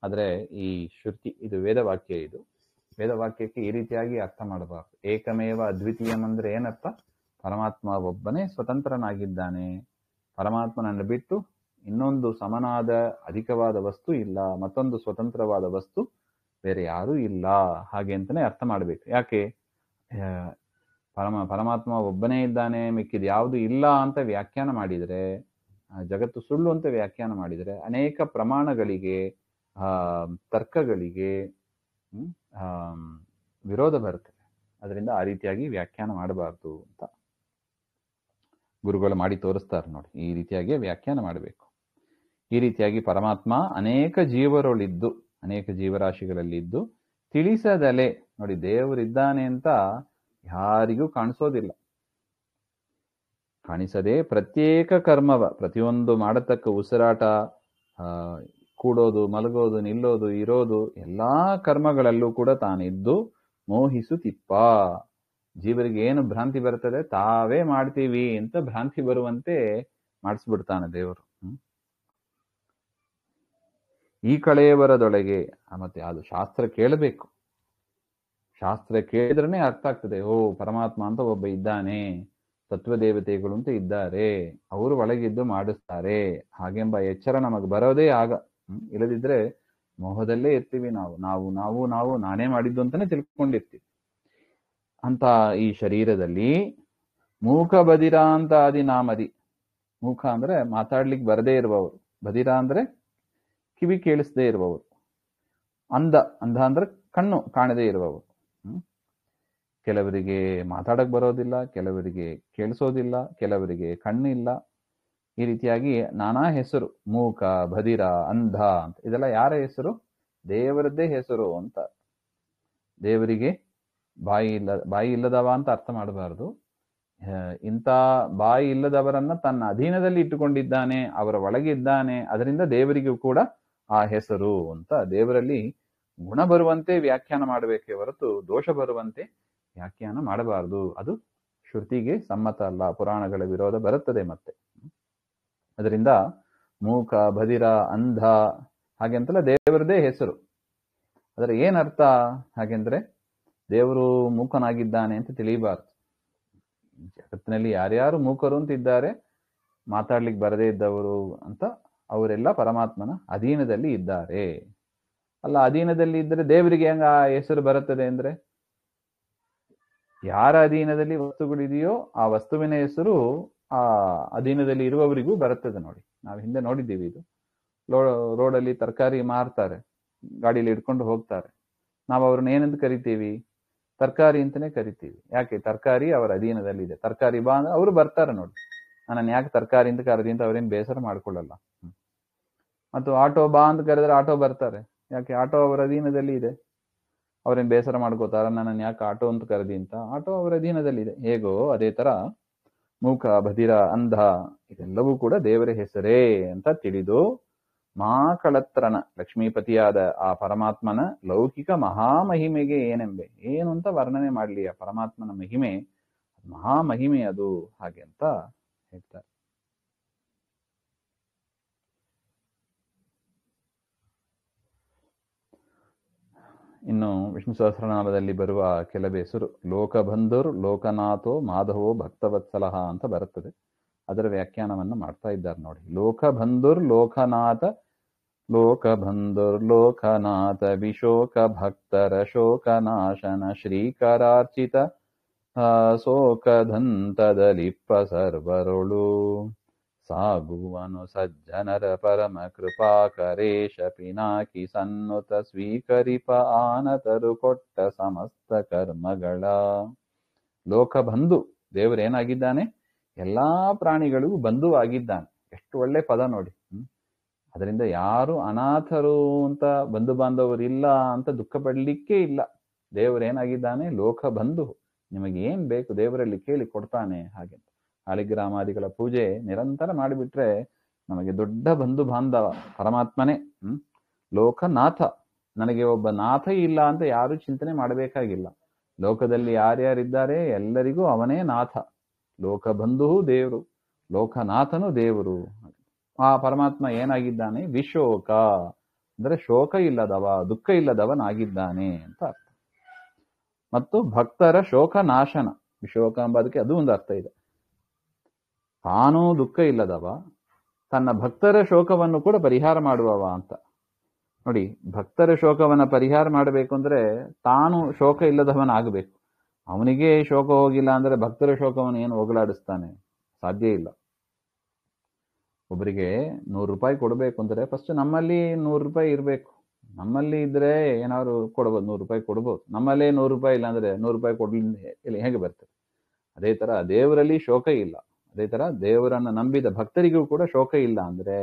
ಆದರೆ ಈ ಶ್ರುತಿ, ಇದು ವೇದವಾಕ್ಯ. ಇದು ವೇದವಾಕ್ಯಕ್ಕೆ ಈ ರೀತಿಯಾಗಿ ಅರ್ಥ ಮಾಡಬಾರ್ದು. ಏಕಮೇವ ಅದ್ವಿತೀಯಂ ಅಂದ್ರೆ ಏನರ್ಥ? ಪರಮಾತ್ಮ ಒಬ್ಬನೇ ಸ್ವತಂತ್ರನಾಗಿದ್ದಾನೆ, ಪರಮಾತ್ಮನನ್ನು ಬಿಟ್ಟು ಇನ್ನೊಂದು ಸಮನಾದ ಅಧಿಕವಾದ ವಸ್ತು ಇಲ್ಲ, ಮತ್ತೊಂದು ಸ್ವತಂತ್ರವಾದ ವಸ್ತು ಬೇರೆ ಯಾರೂ ಇಲ್ಲ ಹಾಗೆ ಅಂತಾನೆ ಅರ್ಥ ಮಾಡಬೇಕು. ಯಾಕೆ? ಪರಮಾತ್ಮ ಒಬ್ಬನೇ ಇದ್ದಾನೆ, ಮಿಕ್ಕಿದ ಯಾವುದು ಇಲ್ಲ ಅಂತ ವ್ಯಾಖ್ಯಾನ ಮಾಡಿದರೆ, ಜಗತ್ತು ಸುಳ್ಳು ಅಂತ ವ್ಯಾಖ್ಯಾನ ಮಾಡಿದರೆ ಅನೇಕ ಪ್ರಮಾಣಗಳಿಗೆ, ತರ್ಕಗಳಿಗೆ ವಿರೋಧ ಬರ್ತದೆ. ಅದರಿಂದ ಆ ರೀತಿಯಾಗಿ ವ್ಯಾಖ್ಯಾನ ಮಾಡಬಾರ್ದು ಅಂತ ಗುರುಗಳು ಮಾಡಿ ತೋರಿಸ್ತಾರೆ ನೋಡಿ. ಈ ರೀತಿಯಾಗಿ ವ್ಯಾಖ್ಯಾನ ಮಾಡಬೇಕು. ಈ ರೀತಿಯಾಗಿ ಪರಮಾತ್ಮ ಅನೇಕ ಜೀವರೊಳಿದ್ದು, ಅನೇಕ ಜೀವರಾಶಿಗಳಲ್ಲಿದ್ದು ತಿಳಿಸದಲೆ ನೋಡಿ, ದೇವರಿದ್ದಾನೆ ಅಂತ ಯಾರಿಗೂ ಕಾಣಿಸೋದಿಲ್ಲ. ಕಾಣಿಸದೆ ಪ್ರತ್ಯೇಕ ಕರ್ಮವ, ಪ್ರತಿಯೊಂದು ಮಾಡತಕ್ಕ ಉಸಿರಾಟ, ಕೂಡೋದು, ಮಲಗೋದು, ನಿಲ್ಲೋದು, ಇರೋದು, ಎಲ್ಲಾ ಕರ್ಮಗಳಲ್ಲೂ ಕೂಡ ತಾನಿದ್ದು ಮೋಹಿಸುತ್ತಿಪ್ಪ. ಜೀವರಿಗೆ ಏನು ಭ್ರಾಂತಿ ಬರ್ತದೆ, ತಾವೇ ಮಾಡ್ತೀವಿ ಅಂತ ಭ್ರಾಂತಿ ಬರುವಂತೆ ಮಾಡಿಸ್ಬಿಡ್ತಾನೆ ದೇವರು. ಈ ಕಳೆಯವರದೊಳಗೆ ಮತ್ತೆ ಅದು ಶಾಸ್ತ್ರ ಕೇಳಬೇಕು. ಶಾಸ್ತ್ರ ಕೇಳಿದ್ರೇ ಅರ್ಥ ಆಗ್ತದೆ. ಓ, ಪರಮಾತ್ಮ ಅಂತ ಒಬ್ಬ ಇದ್ದಾನೆ, ತತ್ವದೇವತೆಗಳು ಅಂತ ಇದ್ದಾರೆ, ಅವರು ಒಳಗಿದ್ದು ಮಾಡಿಸ್ತಾರೆ ಹಾಗೆಂಬ ಎಚ್ಚರ ನಮಗೆ ಬರೋದೇ ಆಗ. ಇಲ್ಲದಿದ್ರೆ ಮೋಹದಲ್ಲೇ ಇರ್ತೀವಿ. ನಾವು ನಾನೇ ಮಾಡಿದ್ದು ಅಂತಾನೆ ತಿಳ್ಕೊಂಡಿರ್ತೀವಿ. ಅಂತ ಈ ಶರೀರದಲ್ಲಿ ಮೂಕ ಬದಿರ ಅಂತ ನಾಮದಿ. ಮೂಕ ಅಂದ್ರೆ ಮಾತಾಡ್ಲಿಕ್ಕೆ ಬರದೇ ಇರುವವರು, ಬದಿರ ಅಂದ್ರೆ ಕಿವಿ ಕೇಳಿಸದೇ ಇರುವವರು, ಅಂಧ ಅಂದ್ರೆ ಕಣ್ಣು ಕಾಣದೇ ಇರುವವರು. ಕೆಲವರಿಗೆ ಮಾತಾಡಕ್ ಬರೋದಿಲ್ಲ, ಕೆಲವರಿಗೆ ಕೇಳಿಸೋದಿಲ್ಲ, ಕೆಲವರಿಗೆ ಕಣ್ಣಿಲ್ಲ. ಈ ರೀತಿಯಾಗಿ ನಾನಾ ಹೆಸರು, ಮೂಕ, ಬದಿರ, ಅಂಧ ಅಂತ, ಇದೆಲ್ಲ ಯಾರ ಹೆಸರು? ದೇವರದ್ದೇ ಹೆಸರು ಅಂತ. ದೇವರಿಗೆ ಬಾಯಿ ಇಲ್ಲದವ ಅಂತ ಅರ್ಥ ಮಾಡಬಾರ್ದು. ಇಂಥ ಬಾಯಿ ಇಲ್ಲದವರನ್ನ ತನ್ನ ಅಧೀನದಲ್ಲಿ ಇಟ್ಟುಕೊಂಡಿದ್ದಾನೆ, ಅವರ ಒಳಗಿದ್ದಾನೆ, ಅದರಿಂದ ದೇವರಿಗೂ ಕೂಡ ಆ ಹೆಸರು ಅಂತ. ದೇವರಲ್ಲಿ ಗುಣ ಬರುವಂತೆ ವ್ಯಾಖ್ಯಾನ ಮಾಡಬೇಕೇ ಹೊರತು ದೋಷ ಬರುವಂತೆ ವ್ಯಾಖ್ಯಾನ ಮಾಡಬಾರದು. ಅದು ಶ್ರುತಿಗೆ ಸಮ್ಮತ ಅಲ್ಲ, ಪುರಾಣಗಳ ವಿರೋಧ ಬರುತ್ತದೆ ಮತ್ತೆ. ಅದರಿಂದ ಮೂಕ, ಬದಿರ, ಅಂಧ ಹಾಗೆಂತಲ್ಲ ದೇವರದೇ ಹೆಸರು. ಅದರ ಏನರ್ಥ ಹಾಗೆಂದ್ರೆ, ದೇವರು ಮೂಕನಾಗಿದ್ದಾನೆ ಅಂತ ತಿಳಿಯಬಾರ್ದು. ಜಗತ್ತಿನಲ್ಲಿ ಯಾರ್ಯಾರು ಮೂಕರು ಅಂತ ಇದ್ದಾರೆ, ಮಾತಾಡ್ಲಿಕ್ಕೆ ಬರದೇ ಇದ್ದವರು ಅಂತ, ಅವರೆಲ್ಲ ಪರಮಾತ್ಮನ ಅಧೀನದಲ್ಲಿ ಇದ್ದಾರೆ. ಅಲ್ಲ, ಅಧೀನದಲ್ಲಿ ಇದ್ರೆ ದೇವರಿಗೆ ಹೆಂಗ ಆ ಹೆಸರು ಬರುತ್ತದೆ ಅಂದ್ರೆ, ಯಾರ ಅಧೀನದಲ್ಲಿ ವಸ್ತುಗಳಿದೆಯೋ ಆ ವಸ್ತುವಿನ ಹೆಸರು ಆ ಅಧೀನದಲ್ಲಿ ಇರುವವರಿಗೂ ಬರುತ್ತದೆ. ನೋಡಿ, ನಾವು ಹಿಂದೆ ನೋಡಿದ್ದೀವಿ ಇದು. ರೋಡಲ್ಲಿ ತರಕಾರಿ ಮಾರ್ತಾರೆ, ಗಾಡಿಯಲ್ಲಿ ಇಟ್ಕೊಂಡು ಹೋಗ್ತಾರೆ. ನಾವು ಅವ್ರನ್ನ ಏನಂತ ಕರಿತೀವಿ? ತರಕಾರಿ ಅಂತಾನೆ ಕರಿತೀವಿ. ಯಾಕೆ? ತರಕಾರಿ ಅವರ ಅಧೀನದಲ್ಲಿ ಇದೆ. ತರಕಾರಿ ಬಾ ಅಂದ್ರೆ ಅವರು ಬರ್ತಾರೆ. ನೋಡಿ, ನಾನು ಯಾಕೆ ತರಕಾರಿ ಅಂತ ಕರೆದಿ ಅಂತ ಅವ್ರೇನು ಬೇಸರ ಮಾಡ್ಕೊಳ್ಳಲ್ಲ. ಮತ್ತು ಆಟೋ ಬಾ ಅಂತ ಕರೆದ್ರೆ ಆಟೋ ಬರ್ತಾರೆ. ಯಾಕೆ? ಆಟೋ ಅವರ ಅಧೀನದಲ್ಲಿ ಇದೆ. ಅವ್ರೇನ್ ಬೇಸರ ಮಾಡ್ಕೋತಾರ ನನ್ನನ್ನು ಯಾಕೆ ಆಟೋ ಅಂತ ಕರೆದಿ ಅಂತ? ಆಟೋ ಅವರ ಅಧೀನದಲ್ಲಿದೆ. ಹೇಗೋ ಅದೇ ತರ ಮೂಕ, ಬಧಿರ, ಅಂಧ ಇದೆಲ್ಲವೂ ಕೂಡ ದೇವರ ಹೆಸರೇ ಅಂತ ತಿಳಿದು ಮಾಕಳತ್ರನ ಲಕ್ಷ್ಮೀಪತಿಯಾದ ಆ ಪರಮಾತ್ಮನ ಲೌಕಿಕ ಮಹಾಮಹಿಮೆಗೆ ಏನೆಂಬೆ, ಏನು ಅಂತ ವರ್ಣನೆ ಮಾಡ್ಲಿ ಆ ಪರಮಾತ್ಮನ ಮಹಿಮೆ, ಮಹಾಮಹಿಮೆ ಅದು, ಹಾಗೆ ಅಂತ ಹೇಳ್ತಾರೆ. ಇನ್ನು ವಿಷ್ಣು ಸಹಸ್ರನಾಮದಲ್ಲಿ ಬರುವ ಕೆಲವು ಹೆಸರು ಲೋಕಬಂಧುರ್, ಲೋಕನಾಥೋ, ಮಾಧವೋ, ಭಕ್ತವತ್ಸಲಹ ಅಂತ ಬರುತ್ತದೆ. ಅದರ ವ್ಯಾಖ್ಯಾನವನ್ನು ಮಾಡ್ತಾ ಇದ್ದಾರೆ ನೋಡಿ. ಲೋಕಬಂಧುರ್ ಲೋಕನಾಥ, ಲೋಕಬಂಧುರ್ ಲೋಕನಾಥ, ವಿಶೋಕ ಭಕ್ತರ ಶೋಕನಾಶನ, ಶ್ರೀಕರಾರ್ಚಿತ ಶೋಕದಂತದಲಿಪ್ಪ ಸರ್ವರುಳು, ಸಾಗುವನು ಸಜ್ಜನರ ಪರಮ ಕೃಪಾಕರೇಶ, ಪಿನಾಕಿ ಸನ್ನುತ ಸ್ವೀಕರಿಪ ಆನತರು ಕೊಟ್ಟ ಸಮಸ್ತ ಕರ್ಮಗಳ. ಲೋಕಬಂಧು, ದೇವರೇನಾಗಿದ್ದಾನೆ? ಎಲ್ಲಾ ಪ್ರಾಣಿಗಳಿಗೂ ಬಂಧು ಆಗಿದ್ದಾನೆ. ಎಷ್ಟು ಒಳ್ಳೆ ಪದ ನೋಡಿ. ಅದರಿಂದ ಯಾರು ಅನಾಥರು ಅಂತ, ಬಂಧು ಬಾಂಧವರಿಲ್ಲ ಅಂತ ದುಃಖ ಪಡ್ಲಿಕ್ಕೆ ಇಲ್ಲ. ದೇವರೇನಾಗಿದ್ದಾನೆ? ಲೋಕಬಂಧು. ನಿಮಗೆ ಏನ್ ಬೇಕು ದೇವರಲ್ಲಿ ಕೇಳಿ ಕೊಡ್ತಾನೆ. ಹಾಗೆ ಶಾಲಿಗ್ರಾಮಾದಿಗಳ ಪೂಜೆ ನಿರಂತರ ಮಾಡಿಬಿಟ್ರೆ ನಮಗೆ ದೊಡ್ಡ ಬಂಧು ಬಾಂಧವ ಪರಮಾತ್ಮನೇ. ಲೋಕನಾಥ, ನನಗೆ ಒಬ್ಬ ನಾಥ ಇಲ್ಲ ಅಂತ ಯಾರು ಚಿಂತನೆ ಮಾಡಬೇಕಾಗಿಲ್ಲ. ಲೋಕದಲ್ಲಿ ಯಾರ್ಯಾರಿದ್ದಾರೆ ಎಲ್ಲರಿಗೂ ಅವನೇ ನಾಥ. ಲೋಕಬಂಧು ದೇವರು, ಲೋಕನಾಥನು ದೇವರು. ಆ ಪರಮಾತ್ಮ ಏನಾಗಿದ್ದಾನೆ? ವಿಶೋಕ ಅಂದ್ರೆ ಶೋಕ ಇಲ್ಲದವ, ದುಃಖ ಇಲ್ಲದವನಾಗಿದ್ದಾನೆ ಅಂತ ಅರ್ಥ. ಮತ್ತು ಭಕ್ತರ ಶೋಕ ನಾಶನ, ವಿಶೋಕ ಎಂಬುದಕ್ಕೆ ಅದು ಒಂದು ಅರ್ಥ ಇದೆ. ತಾನೂ ದುಃಖ ಇಲ್ಲದವ, ತನ್ನ ಭಕ್ತರ ಶೋಕವನ್ನು ಕೂಡ ಪರಿಹಾರ ಮಾಡುವವ ಅಂತ. ನೋಡಿ, ಭಕ್ತರ ಶೋಕವನ್ನ ಪರಿಹಾರ ಮಾಡಬೇಕು ಅಂದ್ರೆ ತಾನು ಶೋಕ ಇಲ್ಲದವನಾಗಬೇಕು. ಅವನಿಗೆ ಶೋಕ ಹೋಗಿಲ್ಲ ಅಂದ್ರೆ ಭಕ್ತರ ಶೋಕವನ್ನು ಏನು ಹೋಗಲಾಡಿಸ್ತಾನೆ? ಸಾಧ್ಯ ಇಲ್ಲ. ಒಬ್ಬರಿಗೆ 100 ರೂಪಾಯಿ ಕೊಡಬೇಕು ಅಂದ್ರೆ ಫಸ್ಟ್ ನಮ್ಮಲ್ಲಿ 100 ರೂಪಾಯಿ ಇರಬೇಕು. ನಮ್ಮಲ್ಲಿ ಇದ್ರೆ ಏನಾದ್ರು ಕೊಡ್ಬೋದು, 100 ರೂಪಾಯಿ ಕೊಡ್ಬೋದು. ನಮ್ಮಲ್ಲೇ 100 ರೂಪಾಯಿ ಇಲ್ಲ ಅಂದ್ರೆ 100 ರೂಪಾಯಿ ಕೊಡ್ಲಿ ಹೇಗೆ ಬರ್ತದೆ? ಅದೇ ತರ ದೇವರಲ್ಲಿ ಶೋಕ ಇಲ್ಲ. ಅದೇ ತರ ದೇವರನ್ನ ನಂಬಿದ ಭಕ್ತರಿಗೂ ಕೂಡ ಶೋಕ ಇಲ್ಲ ಅಂದ್ರೆ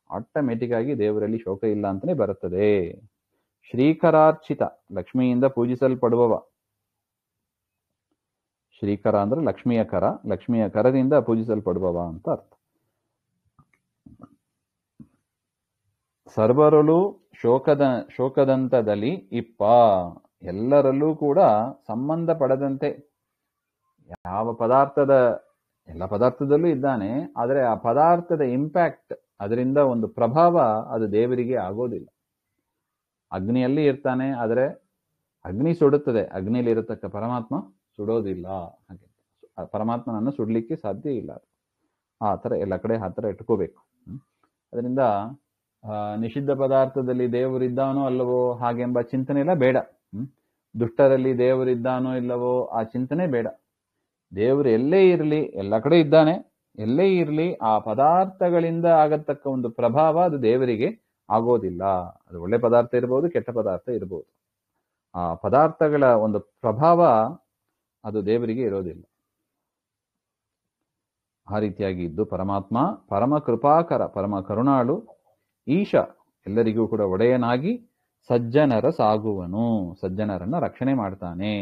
ಆಟೋಮೆಟಿಕ್ ಆಗಿ ದೇವರಲ್ಲಿ ಶೋಕ ಇಲ್ಲ ಅಂತಾನೆ ಬರುತ್ತದೆ. ಶ್ರೀಕರಾರ್ಚಿತ, ಲಕ್ಷ್ಮಿಯಿಂದ ಪೂಜಿಸಲ್ಪಡುವವ. ಶ್ರೀಕರ ಅಂದ್ರೆ ಲಕ್ಷ್ಮಿಯ ಕರ, ಲಕ್ಷ್ಮಿಯ ಕರದಿಂದ ಪೂಜಿಸಲ್ಪಡುವವ ಅಂತ ಅರ್ಥ. ಸರ್ವರಲ್ಲೂ ಶೋಕದಂತದಲ್ಲಿ ಇಪ್ಪ, ಎಲ್ಲರಲ್ಲೂ ಕೂಡ ಸಂಬಂಧ ಪಡದಂತೆ. ಯಾವ ಪದಾರ್ಥದ, ಎಲ್ಲ ಪದಾರ್ಥದಲ್ಲೂ ಇದ್ದಾನೆ, ಆದರೆ ಆ ಪದಾರ್ಥದ ಇಂಪ್ಯಾಕ್ಟ್, ಅದರಿಂದ ಒಂದು ಪ್ರಭಾವ ಅದು ದೇವರಿಗೆ ಆಗೋದಿಲ್ಲ. ಅಗ್ನಿಯಲ್ಲಿ ಇರ್ತಾನೆ, ಆದರೆ ಅಗ್ನಿ ಸುಡುತ್ತದೆ, ಅಗ್ನಿಯಲ್ಲಿ ಇರತಕ್ಕ ಪರಮಾತ್ಮ ಸುಡೋದಿಲ್ಲ. ಹಾಗೆ ಪರಮಾತ್ಮನನ್ನು ಸುಡ್ಲಿಕ್ಕೆ ಸಾಧ್ಯ ಇಲ್ಲ. ಆ ಥರ ಎಲ್ಲ ಕಡೆ ಆ ಥರ ಇಟ್ಕೋಬೇಕು. ಅದರಿಂದ ನಿಷಿದ್ಧ ಪದಾರ್ಥದಲ್ಲಿ ದೇವರಿದ್ದಾನೋ ಅಲ್ಲವೋ ಹಾಗೆಂಬ ಚಿಂತನೆ ಎಲ್ಲ ಬೇಡ. ದುಷ್ಟರಲ್ಲಿ ದೇವರಿದ್ದಾನೋ ಇಲ್ಲವೋ ಆ ಚಿಂತನೆ ಬೇಡ. ದೇವರು ಎಲ್ಲೇ ಇರಲಿ, ಎಲ್ಲ ಕಡೆ ಇದ್ದಾನೆ, ಎಲ್ಲೇ ಇರಲಿ, ಆ ಪದಾರ್ಥಗಳಿಂದ ಆಗತಕ್ಕ ಒಂದು ಪ್ರಭಾವ ಅದು ದೇವರಿಗೆ ಆಗೋದಿಲ್ಲ. ಅದು ಒಳ್ಳೆ ಪದಾರ್ಥ ಇರ್ಬೋದು, ಕೆಟ್ಟ ಪದಾರ್ಥ ಇರ್ಬೋದು. ಆ ಪದಾರ್ಥಗಳ ಒಂದು ಪ್ರಭಾವ ಅದು ದೇವರಿಗೆ ಇರೋದಿಲ್ಲ. ಆ ರೀತಿಯಾಗಿ ಇದ್ದು ಪರಮಾತ್ಮ ಪರಮ ಕೃಪಾಕರ, ಪರಮ ಕರುಣಾಳು, ಈಶ, ಎಲ್ಲರಿಗೂ ಕೂಡ ಒಡೆಯನಾಗಿ ಸಜ್ಜನರ ಸಾಗುವನು, ಸಜ್ಜನರನ್ನ ರಕ್ಷಣೆ ಮಾಡ್ತಾನೆ.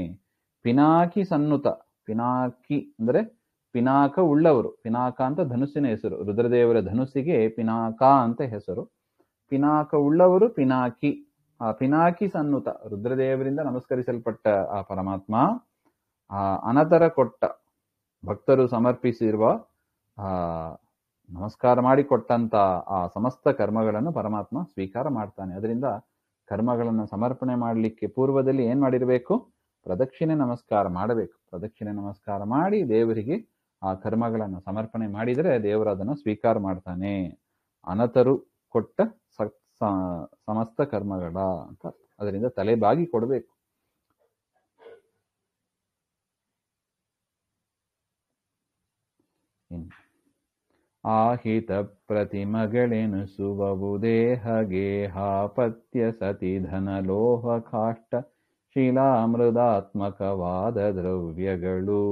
ಪಿನಾಕಿ ಸನ್ನುತ, ಪಿನಾಕಿ ಅಂದ್ರೆ ಪಿನಾಕ ಉಳ್ಳವರು. ಪಿನಾಕ ಅಂತ ಧನುಸ್ಸಿನ ಹೆಸರು, ರುದ್ರದೇವರ ಧನುಸ್ಸಿಗೆ ಪಿನಾಕ ಅಂತ ಹೆಸರು. ಪಿನಾಕ ಉಳ್ಳವರು ಪಿನಾಕಿ. ಆ ಪಿನಾಕಿ ಸನ್ನುತ, ರುದ್ರದೇವರಿಂದ ನಮಸ್ಕರಿಸಲ್ಪಟ್ಟ ಆ ಪರಮಾತ್ಮ, ಆ ಅನತರ ಕೊಟ್ಟ, ಭಕ್ತರು ಸಮರ್ಪಿಸಿರುವ ನಮಸ್ಕಾರ ಮಾಡಿ ಕೊಟ್ಟಂತ ಆ ಸಮಸ್ತ ಕರ್ಮಗಳನ್ನು ಪರಮಾತ್ಮ ಸ್ವೀಕಾರ ಮಾಡ್ತಾನೆ. ಅದರಿಂದ ಕರ್ಮಗಳನ್ನು ಸಮರ್ಪಣೆ ಮಾಡಲಿಕ್ಕೆ ಪೂರ್ವದಲ್ಲಿ ಏನ್ ಮಾಡಿರಬೇಕು? ಪ್ರದಕ್ಷಿಣೆ ನಮಸ್ಕಾರ ಮಾಡಬೇಕು. ಪ್ರದಕ್ಷಿಣೆ ನಮಸ್ಕಾರ ಮಾಡಿ ದೇವರಿಗೆ ಆ ಕರ್ಮಗಳನ್ನು ಸಮರ್ಪಣೆ ಮಾಡಿದರೆ ದೇವರು ಅದನ್ನು ಸ್ವೀಕಾರ ಮಾಡ್ತಾನೆ. ಅನತರು ಕೊಟ್ಟ ಸಮಸ್ತ ಕರ್ಮಗಳ ಅಂತ. ಅದರಿಂದ ತಲೆ ಬಾಗಿ ಕೊಡಬೇಕು. ಆಹಿತ ಪ್ರತಿಮಗಳೆನಿಸುವವು ದೇಹ ಗೇಹಾಪತ್ಯ ಸತಿ ಧನ ಲೋಹ ಕಾಷ್ಟ ಶಿಲಾಮೃದಾತ್ಮಕವಾದ ದ್ರವ್ಯಗಳು.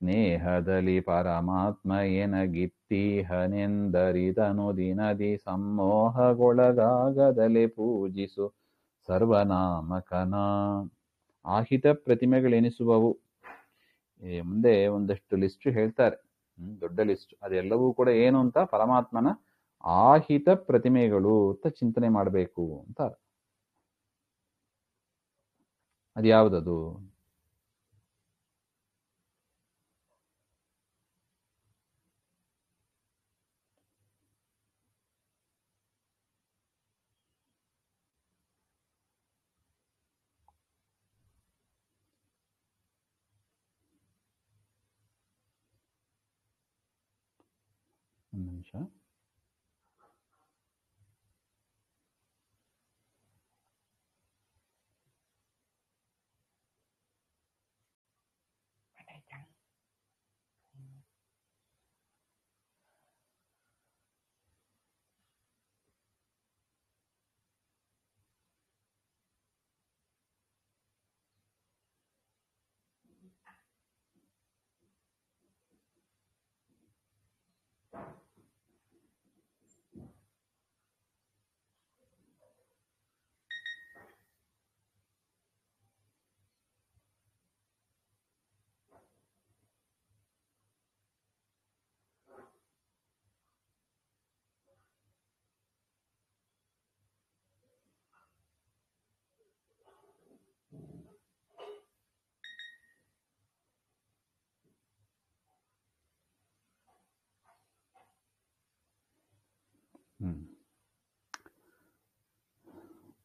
ಸ್ನೇಹದಲ್ಲಿ ಪರಮಾತ್ಮ ಎನಗಿತ್ತೀಹನೆಂದರಿದನು ದಿನದಿ ಸಮ್ಮೋಹಗೊಳಗಾಗದಲೆ ಪೂಜಿಸು ಸರ್ವನಾಮಕನ. ಆಹಿತ ಪ್ರತಿಮೆಗಳೆನಿಸುವವು. ಮುಂದೆ ಒಂದಷ್ಟು ಲಿಸ್ಟ್ ಹೇಳ್ತಾರೆ, ದೊಡ್ಡ ಲಿಸ್ಟ್. ಅದೆಲ್ಲವೂ ಕೂಡ ಏನು ಅಂತ, ಪರಮಾತ್ಮನ ಆಹಿತ ಪ್ರತಿಮೆಗಳು ಅಂತ ಚಿಂತನೆ ಮಾಡಬೇಕು ಅಂತ. ಅದ್ಯಾವುದದು? ಒಂದು ನಿಮಿಷ.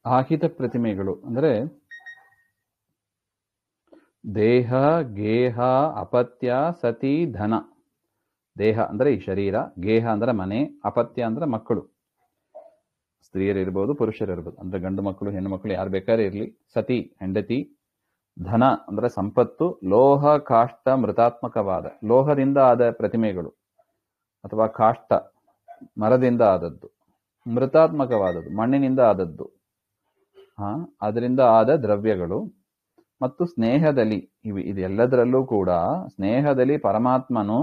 ಆಹಿತ ಪ್ರತಿಮೆಗಳು ಅಂದರೆ ದೇಹ ಗೇಹ ಅಪತ್ಯ ಸತಿ ಧನ. ದೇಹ ಅಂದ್ರೆ ಈ ಶರೀರ, ಗೇಹ ಅಂದ್ರೆ ಮನೆ, ಅಪತ್ಯ ಅಂದ್ರೆ ಮಕ್ಕಳು, ಸ್ತ್ರೀಯರಿರ್ಬೋದು ಪುರುಷರಿರ್ಬೋದು, ಅಂದ್ರೆ ಗಂಡು ಮಕ್ಕಳು ಹೆಣ್ಣು ಮಕ್ಕಳು ಯಾರು ಬೇಕಾದ್ರೆ ಇರಲಿ. ಸತಿ ಹೆಂಡತಿ, ಧನ ಅಂದ್ರೆ ಸಂಪತ್ತು, ಲೋಹ ಕಾಷ್ಟ ಮೃತಾತ್ಮಕವಾದ, ಲೋಹದಿಂದ ಆದ ಪ್ರತಿಮೆಗಳು ಅಥವಾ ಕಾಷ್ಟ ಮರದಿಂದ ಆದದ್ದು, ಮೃತಾತ್ಮಕವಾದದ್ದು ಮಣ್ಣಿನಿಂದ ಆದದ್ದು, ಅದರಿಂದ ಆದ ದ್ರವ್ಯಗಳು, ಮತ್ತು ಸ್ನೇಹದಲ್ಲಿ ಇದೆಲ್ಲದರಲ್ಲೂ ಕೂಡ ಸ್ನೇಹದಲ್ಲಿ ಪರಮಾತ್ಮನು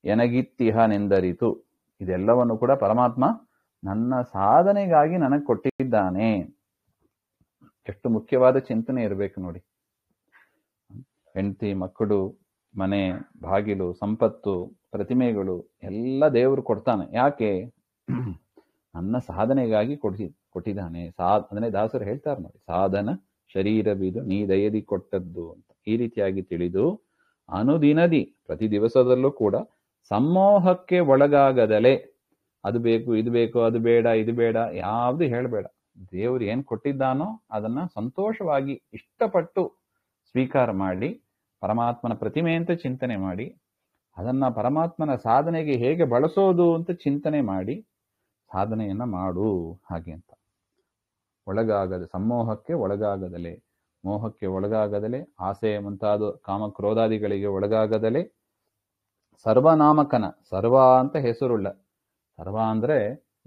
ಎನಗಿತ್ತಿಹನೆಂದರಿತು. ಇದೆಲ್ಲವನ್ನು ಕೂಡ ಪರಮಾತ್ಮ ನನ್ನ ಸಾಧನೆಗಾಗಿ ನನಗೆ ಕೊಟ್ಟಿದ್ದಾನೆ. ಎಷ್ಟು ಮುಖ್ಯವಾದ ಚಿಂತನೆ ಇರಬೇಕು ನೋಡಿ. ಹೆಂಡತಿ, ಮಕ್ಕಳು, ಮನೆ, ಬಾಗಿಲು, ಸಂಪತ್ತು, ಪ್ರತಿಮೆಗಳು ಎಲ್ಲ ದೇವರು ಕೊಡ್ತಾನೆ. ಯಾಕೆ? ನನ್ನ ಸಾಧನೆಗಾಗಿ ಕೊಟ್ಟಿದ್ದಾನೆ. ಅದನ್ನೇ ದಾಸರು ಹೇಳ್ತಾರೆ ನೋಡಿ, ಸಾಧನ ಶರೀರವಿದು ನೀ ದಯದಿ ಕೊಟ್ಟದ್ದು ಅಂತ. ಈ ರೀತಿಯಾಗಿ ತಿಳಿದು ಅನುದಿನದಿ ಪ್ರತಿ ದಿವಸದಲ್ಲೂ ಕೂಡ ಸಮ್ಮೋಹಕ್ಕೆ ಒಳಗಾಗದಲೆ, ಅದು ಬೇಕು ಇದು ಬೇಕು, ಅದು ಬೇಡ ಇದು ಬೇಡ, ಯಾವುದು ಹೇಳಬೇಡ. ದೇವರು ಏನ್ ಕೊಟ್ಟಿದ್ದಾನೋ ಅದನ್ನ ಸಂತೋಷವಾಗಿ ಇಷ್ಟಪಟ್ಟು ಸ್ವೀಕಾರ ಮಾಡಿ, ಪರಮಾತ್ಮನ ಪ್ರತಿಮೆ ಅಂತ ಚಿಂತನೆ ಮಾಡಿ, ಅದನ್ನ ಪರಮಾತ್ಮನ ಸಾಧನೆಗೆ ಹೇಗೆ ಬಳಸೋದು ಅಂತ ಚಿಂತನೆ ಮಾಡಿ ಸಾಧನೆಯನ್ನ ಮಾಡು. ಹಾಗೆ ಅಂತ ಒಳಗಾಗದೆ, ಸಮ್ಮೋಹಕ್ಕೆ ಒಳಗಾಗದಲೆ, ಮೋಹಕ್ಕೆ ಒಳಗಾಗದಲೆ, ಆಸೆ ಮುಂತಾದ ಕಾಮಕ್ರೋಧಾದಿಗಳಿಗೆ ಒಳಗಾಗದಲೆ, ಸರ್ವನಾಮಕನ, ಸರ್ವ ಅಂತ ಹೆಸರುಳ್ಳ, ಸರ್ವ ಅಂದ್ರೆ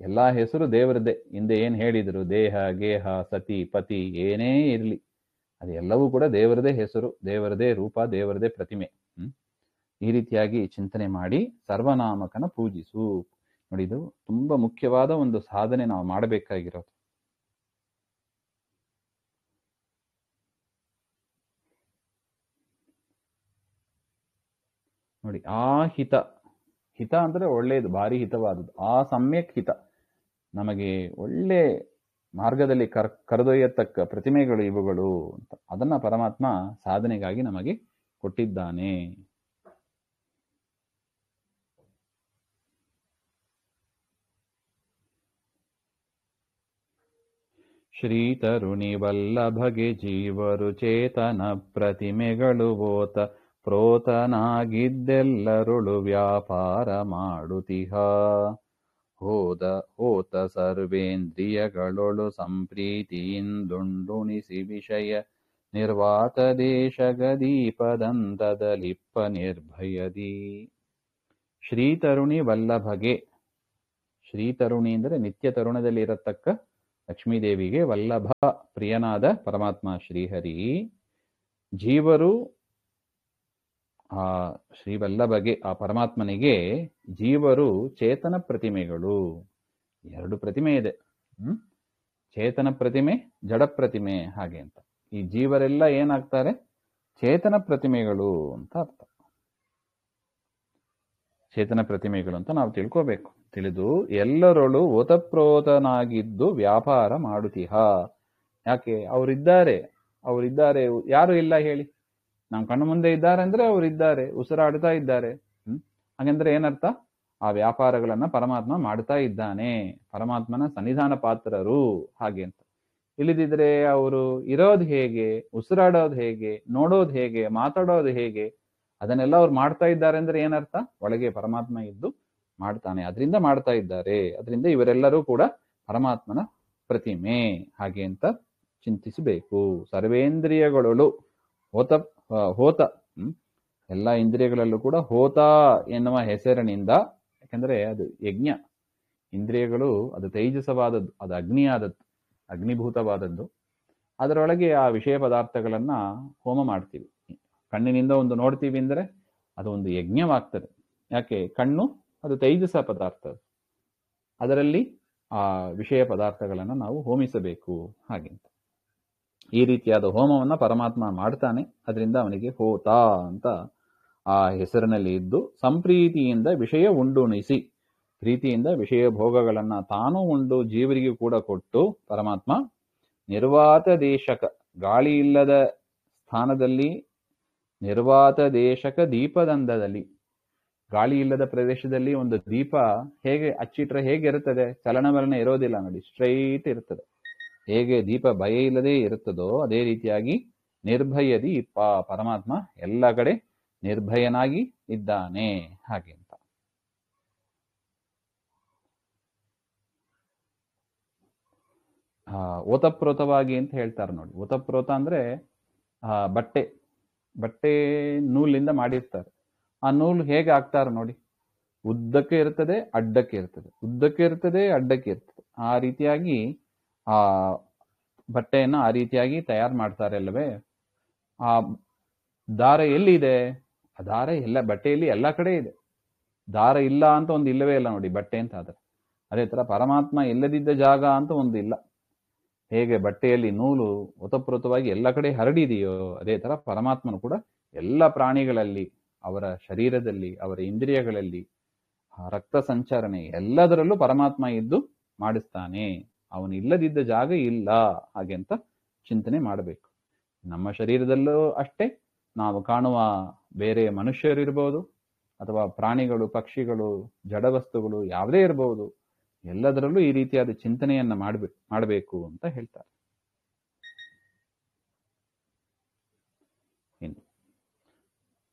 ಎಲ್ಲಾ ಹೆಸರು ದೇವರದ್ದೇ. ಹಿಂದೆ ಏನ್ ಹೇಳಿದ್ರು, ದೇಹ ಗೇಹ ಸತಿ ಪತಿ ಏನೇ ಇರಲಿ ಅದೆಲ್ಲವೂ ಕೂಡ ದೇವರದೇ ಹೆಸರು, ದೇವರದೇ ರೂಪ, ದೇವರದೇ ಪ್ರತಿಮೆ. ಈ ರೀತಿಯಾಗಿ ಚಿಂತನೆ ಮಾಡಿ ಸರ್ವನಾಮಕನ ಪೂಜಿಸು. ನೋಡಿ, ಇದು ತುಂಬಾ ಮುಖ್ಯವಾದ ಒಂದು ಸಾಧನೆ ನಾವು ಮಾಡಬೇಕಾಗಿರೋದು. ನೋಡಿ, ಆ ಹಿತ, ಹಿತ ಅಂದ್ರೆ ಒಳ್ಳೆಯದು, ಭಾರಿ ಹಿತವಾದದ್ದು. ಆ ಸಮ್ಯಕ್ ಹಿತ, ನಮಗೆ ಒಳ್ಳೆ ಮಾರ್ಗದಲ್ಲಿ ಕರೆದೊಯ್ಯತಕ್ಕ ಪ್ರತಿಮೆಗಳು ಇವುಗಳು ಅಂತ. ಅದನ್ನ ಪರಮಾತ್ಮ ಸಾಧನೆಗಾಗಿ ನಮಗೆ ಕೊಟ್ಟಿದ್ದಾನೆ. ಶ್ರೀತರುಣಿ ವಲ್ಲಭಗೆ ಜೀವರು ಚೇತನ ಪ್ರತಿಮೆಗಳು ಓತ ಪ್ರೋತನಾಗಿದ್ದೆಲ್ಲರುಳು ವ್ಯಾಪಾರ ಮಾಡುತಿಹ. ಹೋತ ಸರ್ವೇಂದ್ರಿಯಗಳೊಳು ಸಂಪ್ರೀತಿಯಿಂದುಂಡುಣಿಸಿ ವಿಷಯ ನಿರ್ವಾತ ದೇಶಗದೀಪದಂತದಲಿಪ್ಪ ನಿರ್ಭಯದಿ. ಶ್ರೀತರುಣಿ ವಲ್ಲಭಗೆ, ಶ್ರೀತರುಣಿ ಅಂದರೆ ನಿತ್ಯ ತರುಣದಲ್ಲಿ ಇರತಕ್ಕ ಲಕ್ಷ್ಮೀದೇವಿಗೆ, ವಲ್ಲಭ ಪ್ರಿಯನಾದ ಪರಮಾತ್ಮ ಶ್ರೀಹರಿ, ಜೀವರು ಆ ಶ್ರೀವಲ್ಲಭಗೆ, ಆ ಪರಮಾತ್ಮನಿಗೆ ಜೀವರು ಚೇತನ ಪ್ರತಿಮೆಗಳು. ಎರಡು ಪ್ರತಿಮೆ ಇದೆ, ಚೇತನ ಪ್ರತಿಮೆ, ಜಡ ಪ್ರತಿಮೆ, ಹಾಗೆ ಅಂತ. ಈ ಜೀವರೆಲ್ಲ ಏನಾಗ್ತಾರೆ? ಚೇತನ ಪ್ರತಿಮೆಗಳು ಅಂತ ಅರ್ಥ. ಚೇತನ ಪ್ರತಿಮೆಗಳು ಅಂತ ನಾವು ತಿಳ್ಕೋಬೇಕು. ತಿಳಿದು ಎಲ್ಲರೊಳು ಓತಪ್ರೋತನಾಗಿದ್ದು ವ್ಯಾಪಾರ ಮಾಡುತ್ತಿಹ. ಯಾಕೆ? ಅವರಿದ್ದಾರೆ, ಯಾರು ಇಲ್ಲ ಹೇಳಿ? ನಮ್ಮ ಕಣ್ಣು ಮುಂದೆ ಇದ್ದಾರೆ ಅಂದ್ರೆ ಅವರಿದ್ದಾರೆ, ಉಸಿರಾಡ್ತಾ ಇದ್ದಾರೆ. ಹಾಗಂದ್ರೆ ಏನರ್ಥ? ಆ ವ್ಯಾಪಾರಗಳನ್ನ ಪರಮಾತ್ಮ ಮಾಡ್ತಾ ಇದ್ದಾನೆ, ಪರಮಾತ್ಮನ ಸನ್ನಿಧಾನ ಪಾತ್ರರು, ಹಾಗೆ ಅಂತ. ಇಲ್ಲದಿದ್ರೆ ಅವರು ಇರೋದು ಹೇಗೆ, ಉಸಿರಾಡೋದು ಹೇಗೆ, ನೋಡೋದು ಹೇಗೆ, ಮಾತಾಡೋದು ಹೇಗೆ? ಅದನ್ನೆಲ್ಲ ಅವ್ರು ಮಾಡ್ತಾ ಇದ್ದಾರೆ ಅಂದ್ರೆ ಏನರ್ಥ? ಒಳಗೆ ಪರಮಾತ್ಮ ಇದ್ದು ಮಾಡ್ತಾನೆ, ಅದರಿಂದ ಮಾಡ್ತಾ ಇದ್ದಾರೆ. ಅದರಿಂದ ಇವರೆಲ್ಲರೂ ಕೂಡ ಪರಮಾತ್ಮನ ಪ್ರತಿಮೆ, ಹಾಗೆ ಅಂತ ಚಿಂತಿಸಬೇಕು. ಸರ್ವೇಂದ್ರಿಯಗಳಳು ಹೋತ ಎಲ್ಲ ಇಂದ್ರಿಯಗಳಲ್ಲೂ ಕೂಡ ಹೋತ ಎನ್ನುವ ಹೆಸರಿನಿಂದ, ಯಾಕಂದ್ರೆ ಅದು ಯಜ್ಞ. ಇಂದ್ರಿಯಗಳು ಅದು ತೈಜಸವಾದದ್ದು, ಅದು ಅಗ್ನಿಯಾದದ್ದು, ಅಗ್ನಿಭೂತವಾದದ್ದು. ಅದರೊಳಗೆ ಆ ವಿಷಯ ಪದಾರ್ಥಗಳನ್ನ ಹೋಮ ಮಾಡ್ತೀವಿ. ಕಣ್ಣಿನಿಂದ ಒಂದು ನೋಡ್ತೀವಿ ಅಂದ್ರೆ ಅದು ಒಂದು ಯಜ್ಞವಾಗ್ತದೆ. ಯಾಕೆ? ಕಣ್ಣು ಅದು ತೈಜಸ ಪದಾರ್ಥ, ಅದರಲ್ಲಿ ಆ ವಿಷಯ ಪದಾರ್ಥಗಳನ್ನ ನಾವು ಹೋಮಿಸಬೇಕು, ಹಾಗೆಂತ. ಈ ರೀತಿಯಾದ ಹೋಮವನ್ನ ಪರಮಾತ್ಮ ಮಾಡ್ತಾನೆ. ಅದರಿಂದ ಅವನಿಗೆ ಹೋತ ಅಂತ ಆ ಹೆಸರಿನಲ್ಲಿ ಇದ್ದು, ಸಂಪ್ರೀತಿಯಿಂದ ವಿಷಯ ಉಂಡುಣಿಸಿ, ಪ್ರೀತಿಯಿಂದ ವಿಷಯ ಭೋಗಗಳನ್ನ ತಾನು ಉಂಡು ಜೀವರಿಗೂ ಕೂಡ ಕೊಟ್ಟು ಪರಮಾತ್ಮ ನಿರ್ವಾತ ದೇಶಕ, ಗಾಳಿ ಇಲ್ಲದ ಸ್ಥಾನದಲ್ಲಿ, ನಿರ್ವಾತ ದೇಶಕ ದೀಪದಂದದಲ್ಲಿ, ಗಾಳಿ ಇಲ್ಲದ ಪ್ರದೇಶದಲ್ಲಿ ಒಂದು ದೀಪ ಹೇಗೆ ಹಚ್ಚಿಟ್ರೆ ಹೇಗಿರುತ್ತದೆ? ಚಲನವಲನ ಇರೋದಿಲ್ಲ ನೋಡಿ, ಸ್ಟ್ರೈಟ್ ಇರ್ತದೆ. ಹೇಗೆ ದೀಪ ಭಯ ಇಲ್ಲದೆ ಇರುತ್ತದೋ ಅದೇ ರೀತಿಯಾಗಿ ನಿರ್ಭಯದಿ ಪರಮಾತ್ಮ ಎಲ್ಲ ಕಡೆ ನಿರ್ಭಯನಾಗಿ ಇದ್ದಾನೆ, ಹಾಗೆ ಅಂತ. ಓತಪ್ರೋತವಾಗಿ ಅಂತ ಹೇಳ್ತಾರೆ ನೋಡಿ. ಓತಪ್ರೋತ ಅಂದ್ರೆ ಬಟ್ಟೆ ನೂಲಿಂದ ಮಾಡಿರ್ತಾರೆ. ಆ ನೂಲು ಹೇಗೆ ಹಾಕ್ತಾರೆ ನೋಡಿ, ಉದ್ದಕ್ಕೆ ಇರ್ತದೆ, ಅಡ್ಡಕ್ಕೆ ಇರ್ತದೆ, ಉದ್ದಕ್ಕೆ ಇರ್ತದೆ, ಅಡ್ಡಕ್ಕೆ ಇರ್ತದೆ. ಆ ರೀತಿಯಾಗಿ ಆ ಬಟ್ಟೆಯನ್ನು ಆ ರೀತಿಯಾಗಿ ತಯಾರು ಮಾಡ್ತಾರೆ ಅಲ್ಲವೇ? ಆ ದಾರ ಎಲ್ಲಿದೆ? ಆ ದಾರ ಎಲ್ಲ ಬಟ್ಟೆಯಲ್ಲಿ ಎಲ್ಲ ಕಡೆ ಇದೆ. ದಾರ ಇಲ್ಲ ಅಂತ ಒಂದು ಇಲ್ಲವೇ ಇಲ್ಲ ನೋಡಿ, ಬಟ್ಟೆ ಅಂತ ಆದ್ರೆ. ಅದೇ ತರ ಪರಮಾತ್ಮ ಇಲ್ಲದಿದ್ದ ಜಾಗ ಅಂತ ಒಂದು ಇಲ್ಲ. ಹೇಗೆ ಬಟ್ಟೆಯಲ್ಲಿ ನೂಲು ಓತಪ್ರೋತವಾಗಿ ಎಲ್ಲ ಕಡೆ ಹರಡಿದೆಯೋ, ಅದೇ ತರ ಪರಮಾತ್ಮನು ಕೂಡ ಎಲ್ಲ ಪ್ರಾಣಿಗಳಲ್ಲಿ, ಅವರ ಶರೀರದಲ್ಲಿ, ಅವರ ಇಂದ್ರಿಯಗಳಲ್ಲಿ, ರಕ್ತ ಸಂಚರಣೆ ಎಲ್ಲದರಲ್ಲೂ ಪರಮಾತ್ಮ ಇದ್ದು ಮಾಡಿಸ್ತಾನೆ. ಅವನು ಇಲ್ಲದಿದ್ದ ಜಾಗ ಇಲ್ಲ, ಹಾಗೆ ಅಂತ ಚಿಂತನೆ ಮಾಡಬೇಕು. ನಮ್ಮ ಶರೀರದಲ್ಲೂ ಅಷ್ಟೇ, ನಾವು ಕಾಣುವ ಬೇರೆ ಮನುಷ್ಯರಿರ್ಬೋದು ಅಥವಾ ಪ್ರಾಣಿಗಳು, ಪಕ್ಷಿಗಳು, ಜಡವಸ್ತುಗಳು ಯಾವುದೇ ಇರಬಹುದು, ಎಲ್ಲದರಲ್ಲೂ ಈ ರೀತಿಯಾದ ಚಿಂತನೆಯನ್ನ ಮಾಡಬೇಕು ಅಂತ ಹೇಳ್ತಾರೆ. ಇನ್ನು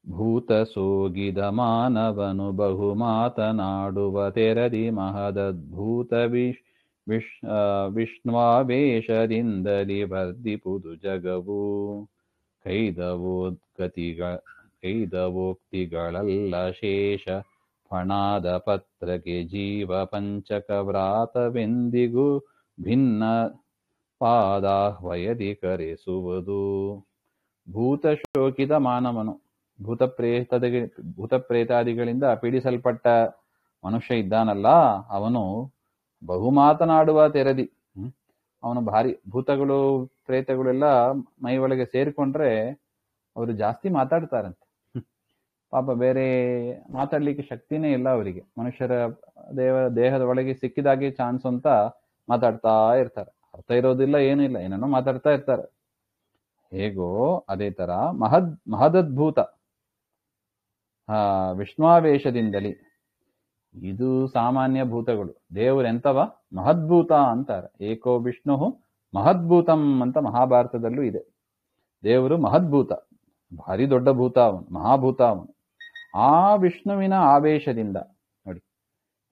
ಭೂತ ಸೋಗಿದ ಮಾನವನು ಬಹು ಮಾತನಾಡುವ ತೆರದಿ ಮಹದದ್ಭೂತ ವಿಷ್ಣುವೇಷದಿಂದಲಿ ವರ್ಧಿಪುದು ಜಗವು. ಕೈದವೋಕ್ತಿಗಳಲ್ಲ ಶೇಷ ಫಣಾದ ಪತ್ರಕ್ಕೆ ಜೀವ ಪಂಚಕ ವ್ರಾತವೆಂದಿಗೂ ಭಿನ್ನ ಪಾದಾಹ್ವಯದಿ ಕರೆಸುವುದು. ಭೂತ ಶೋಕಿದ ಮಾನವನು, ಭೂತಪ್ರೇತಾದಿಗಳಿಂದ ಪೀಡಿಸಲ್ಪಟ್ಟ ಮನುಷ್ಯ ಇದ್ದಾನಲ್ಲ, ಅವನು ಬಹು ಮಾತನಾಡುವ ತೆರದಿ. ಅವನು ಭಾರಿ, ಭೂತಗಳು ಪ್ರೇತಗಳೆಲ್ಲ ಮೈ ಒಳಗೆ ಸೇರಿಕೊಂಡ್ರೆ ಅವರು ಜಾಸ್ತಿ ಮಾತಾಡ್ತಾರಂತೆ. ಪಾಪ ಬೇರೆ ಮಾತಾಡ್ಲಿಕ್ಕೆ ಶಕ್ತಿನೇ ಇಲ್ಲ ಅವರಿಗೆ. ಮನುಷ್ಯರ ದೇಹದ ಒಳಗೆ ಸಿಕ್ಕಿದಾಗೆ ಚಾನ್ಸ್ ಅಂತ ಮಾತಾಡ್ತಾ ಇರ್ತಾರೆ. ಅರ್ಥ ಇರೋದಿಲ್ಲ, ಏನೂ ಇಲ್ಲ, ಏನೇನೋ ಮಾತಾಡ್ತಾ ಇರ್ತಾರೆ. ಹೇಗೋ ಅದೇ ತರ ಮಹದದ್ಭೂತ ವಿಷ್ಣುವೇಷದಿಂದಲಿ. ಇದು ಸಾಮಾನ್ಯ ಭೂತಗಳು. ದೇವರೆಂತವ? ಮಹದ್ಭೂತ ಅಂತಾರೆ. ಏಕೋ ವಿಷ್ಣು ಮಹದ್ಭೂತಂ ಅಂತ ಮಹಾಭಾರತದಲ್ಲೂ ಇದೆ. ದೇವರು ಮಹದ್ಭೂತ, ಭಾರಿ ದೊಡ್ಡ ಭೂತ ಅವನು, ಮಹಾಭೂತ ಅವನು. ಆ ವಿಷ್ಣುವಿನ ಆವೇಶದಿಂದ ನೋಡಿ,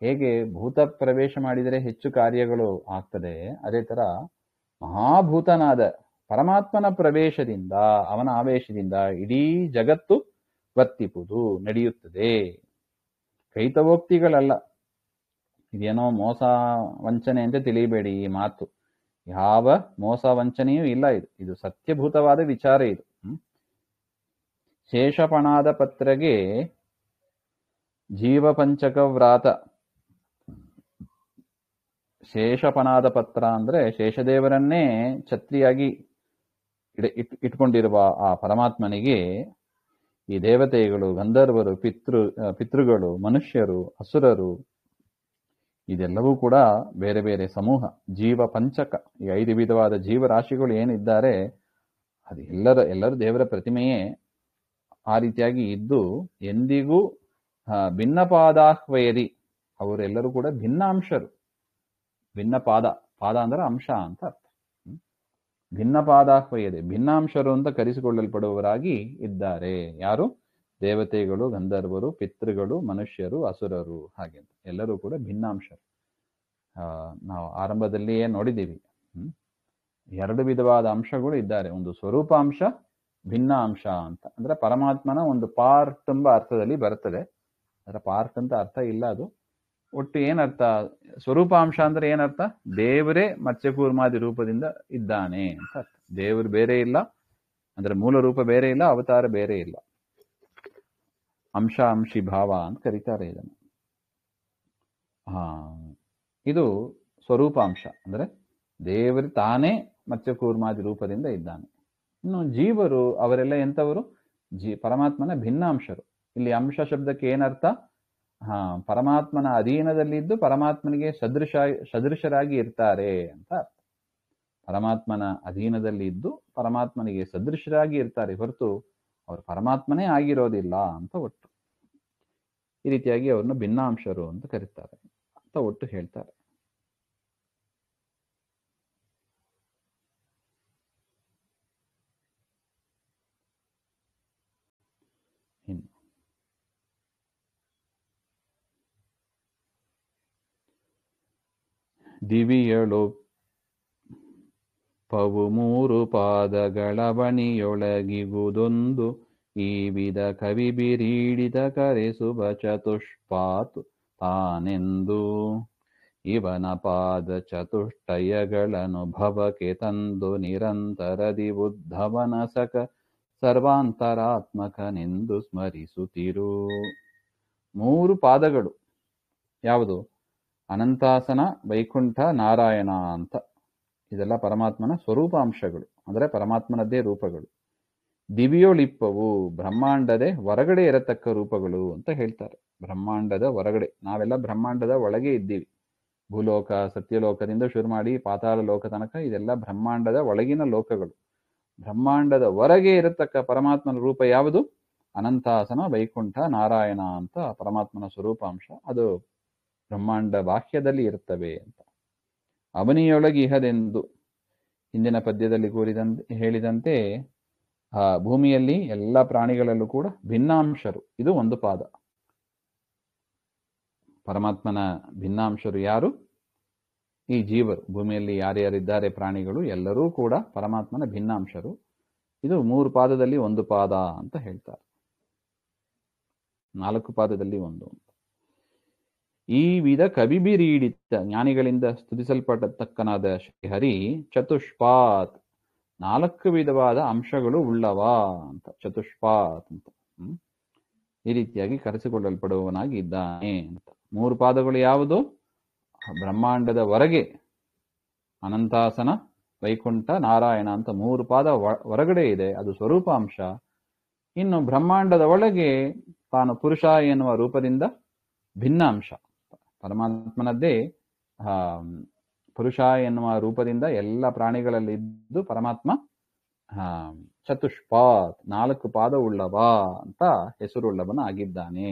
ಹೇಗೆ ಭೂತ ಪ್ರವೇಶ ಮಾಡಿದರೆ ಹೆಚ್ಚು ಕಾರ್ಯಗಳು ಆಗ್ತದೆ, ಅದೇ ತರ ಮಹಾಭೂತನಾದ ಪರಮಾತ್ಮನ ಪ್ರವೇಶದಿಂದ, ಅವನ ಆವೇಶದಿಂದ ಇಡೀ ಜಗತ್ತು ವರ್ತಿಪುದು, ನಡೆಯುತ್ತದೆ. ಕೈತವೋಕ್ತಿಗಳಲ್ಲ, ಇದೇನೋ ಮೋಸ ವಂಚನೆ ಅಂತ ತಿಳಿಯಬೇಡಿ. ಈ ಮಾತು ಯಾವ ಮೋಸ ವಂಚನೆಯೂ ಇಲ್ಲ. ಇದು ಸತ್ಯಭೂತವಾದ ವಿಚಾರ. ಇದು ಶೇಷಪಣಾದ ಪತ್ರಗೆ ಜೀವಪಂಚಕ ವ್ರಾತ. ಶೇಷಪಣಾದ ಪತ್ರ ಅಂದ್ರೆ ಶೇಷದೇವರನ್ನೇ ಛತ್ರಿಯಾಗಿ ಇಟ್ಕೊಂಡಿರುವ ಆ ಪರಮಾತ್ಮನಿಗೆ ಈ ದೇವತೆಗಳು, ಗಂಧರ್ವರು, ಪಿತೃಗಳು, ಮನುಷ್ಯರು, ಅಸುರರು, ಇದೆಲ್ಲವೂ ಕೂಡ ಬೇರೆ ಬೇರೆ ಸಮೂಹ. ಜೀವ ಪಂಚಕ, ಈ 5 ವಿಧವಾದ ಜೀವರಾಶಿಗಳು ಏನಿದ್ದಾರೆ ಅದು ಎಲ್ಲರೂ ದೇವರ ಪ್ರತಿಮೆಯೇ. ಆ ರೀತಿಯಾಗಿ ಇದ್ದು ಎಂದಿಗೂ ಭಿನ್ನಪಾದಾಹ್ವಯದಿ, ಅವರೆಲ್ಲರೂ ಕೂಡ ಭಿನ್ನಾಂಶರು. ಭಿನ್ನಪಾದ, ಪಾದ ಅಂದ್ರೆ ಅಂಶ ಅಂತ ಅರ್ಥ. ಭಿನ್ನಪಾದಾಹ್ವಯದೆ, ಭಿನ್ನಾಂಶರು ಅಂತ ಕರೆಸಿಕೊಳ್ಳಲ್ಪಡುವವರಾಗಿ ಇದ್ದಾರೆ. ಯಾರು? ದೇವತೆಗಳು, ಗಂಧರ್ವರು, ಪಿತೃಗಳು, ಮನುಷ್ಯರು, ಅಸುರರು, ಹಾಗೆ ಎಲ್ಲರೂ ಕೂಡ ಭಿನ್ನಾಂಶರು. ನಾವು ಆರಂಭದಲ್ಲಿಯೇ ನೋಡಿದ್ದೀವಿ. 2 ವಿಧವಾದ ಅಂಶಗಳು ಇದ್ದಾರೆ. ಒಂದು ಸ್ವರೂಪಾಂಶ, ಭಿನ್ನ ಅಂಶ ಅಂತ. ಅಂದ್ರೆ ಪರಮಾತ್ಮನ ಒಂದು ಪಾರ್ಟ್ ಎಂಬ ಅರ್ಥದಲ್ಲಿ ಬರ್ತದೆ. ಅದರ ಪಾರ್ಟ್ ಅಂತ ಅರ್ಥ ಇಲ್ಲ. ಅದು ಒಟ್ಟು ಏನರ್ಥ? ಸ್ವರೂಪಾಂಶ ಅಂದ್ರೆ ಏನರ್ಥ? ದೇವರೇ ಮತ್ಸ್ಯಕೂರ್ಮಾದಿ ರೂಪದಿಂದ ಇದ್ದಾನೆ ಅಂತ ಅರ್ಥ. ದೇವರು ಬೇರೆ ಇಲ್ಲ, ಅಂದ್ರೆ ಮೂಲ ರೂಪ ಬೇರೆ ಇಲ್ಲ, ಅವತಾರ ಬೇರೆ ಇಲ್ಲ. ಅಂಶ ಅಂಶಿ ಭಾವ ಅಂತ ಕರೀತಾರೆ ಇದನ್ನು. ಇದು ಸ್ವರೂಪಾಂಶ, ಅಂದ್ರೆ ದೇವರು ತಾನೇ ಮತ್ಸ್ಯಕೂರ್ಮಾದಿ ರೂಪದಿಂದ ಇದ್ದಾನೆ. ಇನ್ನು ಜೀವರು, ಅವರೆಲ್ಲ ಎಂಥವರು? ಪರಮಾತ್ಮನ ಭಿನ್ನಾಂಶರು. ಇಲ್ಲಿ ಅಂಶ ಶಬ್ದಕ್ಕೆ ಏನರ್ಥ? ಪರಮಾತ್ಮನ ಅಧೀನದಲ್ಲಿದ್ದು ಪರಮಾತ್ಮನಿಗೆ ಸದೃಶರಾಗಿ ಇರ್ತಾರೆ ಅಂತ ಅರ್ಥ. ಪರಮಾತ್ಮನ ಅಧೀನದಲ್ಲಿ ಇದ್ದು ಪರಮಾತ್ಮನಿಗೆ ಸದೃಶರಾಗಿ ಇರ್ತಾರೆ ಹೊರತು ಅವರು ಪರಮಾತ್ಮನೇ ಆಗಿರೋದಿಲ್ಲ ಅಂತ ಒಟ್ಟು. ಈ ರೀತಿಯಾಗಿ ಅವ್ರನ್ನ ಭಿನ್ನಾಂಶರು ಅಂತ ಕರೀತಾರೆ ಅಂತ ಒಟ್ಟು ಹೇಳ್ತಾರೆ. ದಿವಿಯಳು ಪವು 3 ಪಾದಗಳವಣಿಯೊಳಗಿಗುದೊಂದು ಈ ವಿಧ ಕವಿ ಬಿರೀಡಿದ ಕರೆಸುವ ಚತುಷ್ಪಾತು ತಾನೆಂದು ಇವನ ಪಾದ ಚತುಷ್ಟಯಗಳನುಭವಕ್ಕೆ ತಂದು ನಿರಂತರದಿ ಉದ್ಧವನ ಸಕ ಸರ್ವಾಂತರಾತ್ಮಕನೆಂದು ಸ್ಮರಿಸುತ್ತಿರು. 3 ಪಾದಗಳು ಯಾವುದು? ಅನಂತಾಸನ, ವೈಕುಂಠ, ನಾರಾಯಣ ಅಂತ. ಇದೆಲ್ಲ ಪರಮಾತ್ಮನ ಸ್ವರೂಪಾಂಶಗಳು, ಅಂದರೆ ಪರಮಾತ್ಮನದ್ದೇ ರೂಪಗಳು. ದಿವಿಯೊಳಿಪ್ಪವು, ಬ್ರಹ್ಮಾಂಡದೇ ಹೊರಗಡೆ ಇರತಕ್ಕ ರೂಪಗಳು ಅಂತ ಹೇಳ್ತಾರೆ. ಬ್ರಹ್ಮಾಂಡದ ಹೊರಗಡೆ, ನಾವೆಲ್ಲ ಬ್ರಹ್ಮಾಂಡದ ಒಳಗೆ ಇದ್ದೀವಿ. ಭೂಲೋಕ, ಸತ್ಯಲೋಕದಿಂದ ಶುರು ಮಾಡಿ ಪಾತಾಳ ಲೋಕ ತನಕ ಇದೆಲ್ಲ ಬ್ರಹ್ಮಾಂಡದ ಒಳಗಿನ ಲೋಕಗಳು. ಬ್ರಹ್ಮಾಂಡದ ಹೊರಗೆ ಇರತಕ್ಕ ಪರಮಾತ್ಮನ ರೂಪ ಯಾವುದು? ಅನಂತಾಸನ, ವೈಕುಂಠ, ನಾರಾಯಣ ಅಂತ ಪರಮಾತ್ಮನ ಸ್ವರೂಪಾಂಶ. ಅದು ಬ್ರಹ್ಮಾಂಡ ಬಾಹ್ಯದಲ್ಲಿ ಇರುತ್ತವೆ ಅಂತ. ಅವನಿಯೊಳಗೆ ಇಹದೆಂದು ಹಿಂದಿನ ಪದ್ಯದಲ್ಲಿ ಹೇಳಿದಂತೆ ಭೂಮಿಯಲ್ಲಿ ಎಲ್ಲ ಪ್ರಾಣಿಗಳಲ್ಲೂ ಕೂಡ ಭಿನ್ನಾಂಶರು. ಇದು ಒಂದು ಪಾದ. ಪರಮಾತ್ಮನ ಭಿನ್ನಾಂಶರು ಯಾರು? ಈ ಜೀವರು. ಭೂಮಿಯಲ್ಲಿ ಯಾರ್ಯಾರಿದ್ದಾರೆ ಪ್ರಾಣಿಗಳು ಎಲ್ಲರೂ ಕೂಡ ಪರಮಾತ್ಮನ ಭಿನ್ನಾಂಶರು. ಇದು 3 ಪಾದದಲ್ಲಿ ಒಂದು ಪಾದ ಅಂತ ಹೇಳ್ತಾರೆ. 4 ಪಾದದಲ್ಲಿ ಒಂದು. ಈ ವಿಧ ಕವಿಬಿರೀಡಿತ, ಜ್ಞಾನಿಗಳಿಂದ ಸ್ತುತಿಸಲ್ಪಡತಕ್ಕನಾದ ಶ್ರೀಹರಿ ಚತುಷ್ಪಾತ್, 4 ವಿಧವಾದ ಅಂಶಗಳು ಉಳ್ಳವ ಅಂತ. ಚತುಷ್ಪಾತ್ ಅಂತ ಈ ರೀತಿಯಾಗಿ ಕರೆಸಿಕೊಳ್ಳಲ್ಪಡುವವನಾಗಿ ಇದ್ದಾನೆ ಅಂತ. 3 ಪಾದಗಳು ಯಾವುದು? ಬ್ರಹ್ಮಾಂಡದ ಹೊರಗೆ ಅನಂತಾಸನ, ವೈಕುಂಠ, ನಾರಾಯಣ ಅಂತ 3 ಪಾದ ಹೊರಗಡೆ ಇದೆ, ಅದು ಸ್ವರೂಪಾಂಶ. ಇನ್ನು ಬ್ರಹ್ಮಾಂಡದ ಒಳಗೆ ತಾನು ಪುರುಷ ಎನ್ನುವ ರೂಪದಿಂದ ಭಿನ್ನಾಂಶ. ಪರಮಾತ್ಮನದ್ದೇ ಪುರುಷ ಎನ್ನುವ ರೂಪದಿಂದ ಎಲ್ಲ ಪ್ರಾಣಿಗಳಲ್ಲಿ ಇದ್ದು ಪರಮಾತ್ಮ ಚತುಷ್ಪಾತ್, 4 ಪಾದ ಉಳ್ಳವ ಅಂತ ಹೆಸರುಳ್ಳವನ ಆಗಿದ್ದಾನೆ.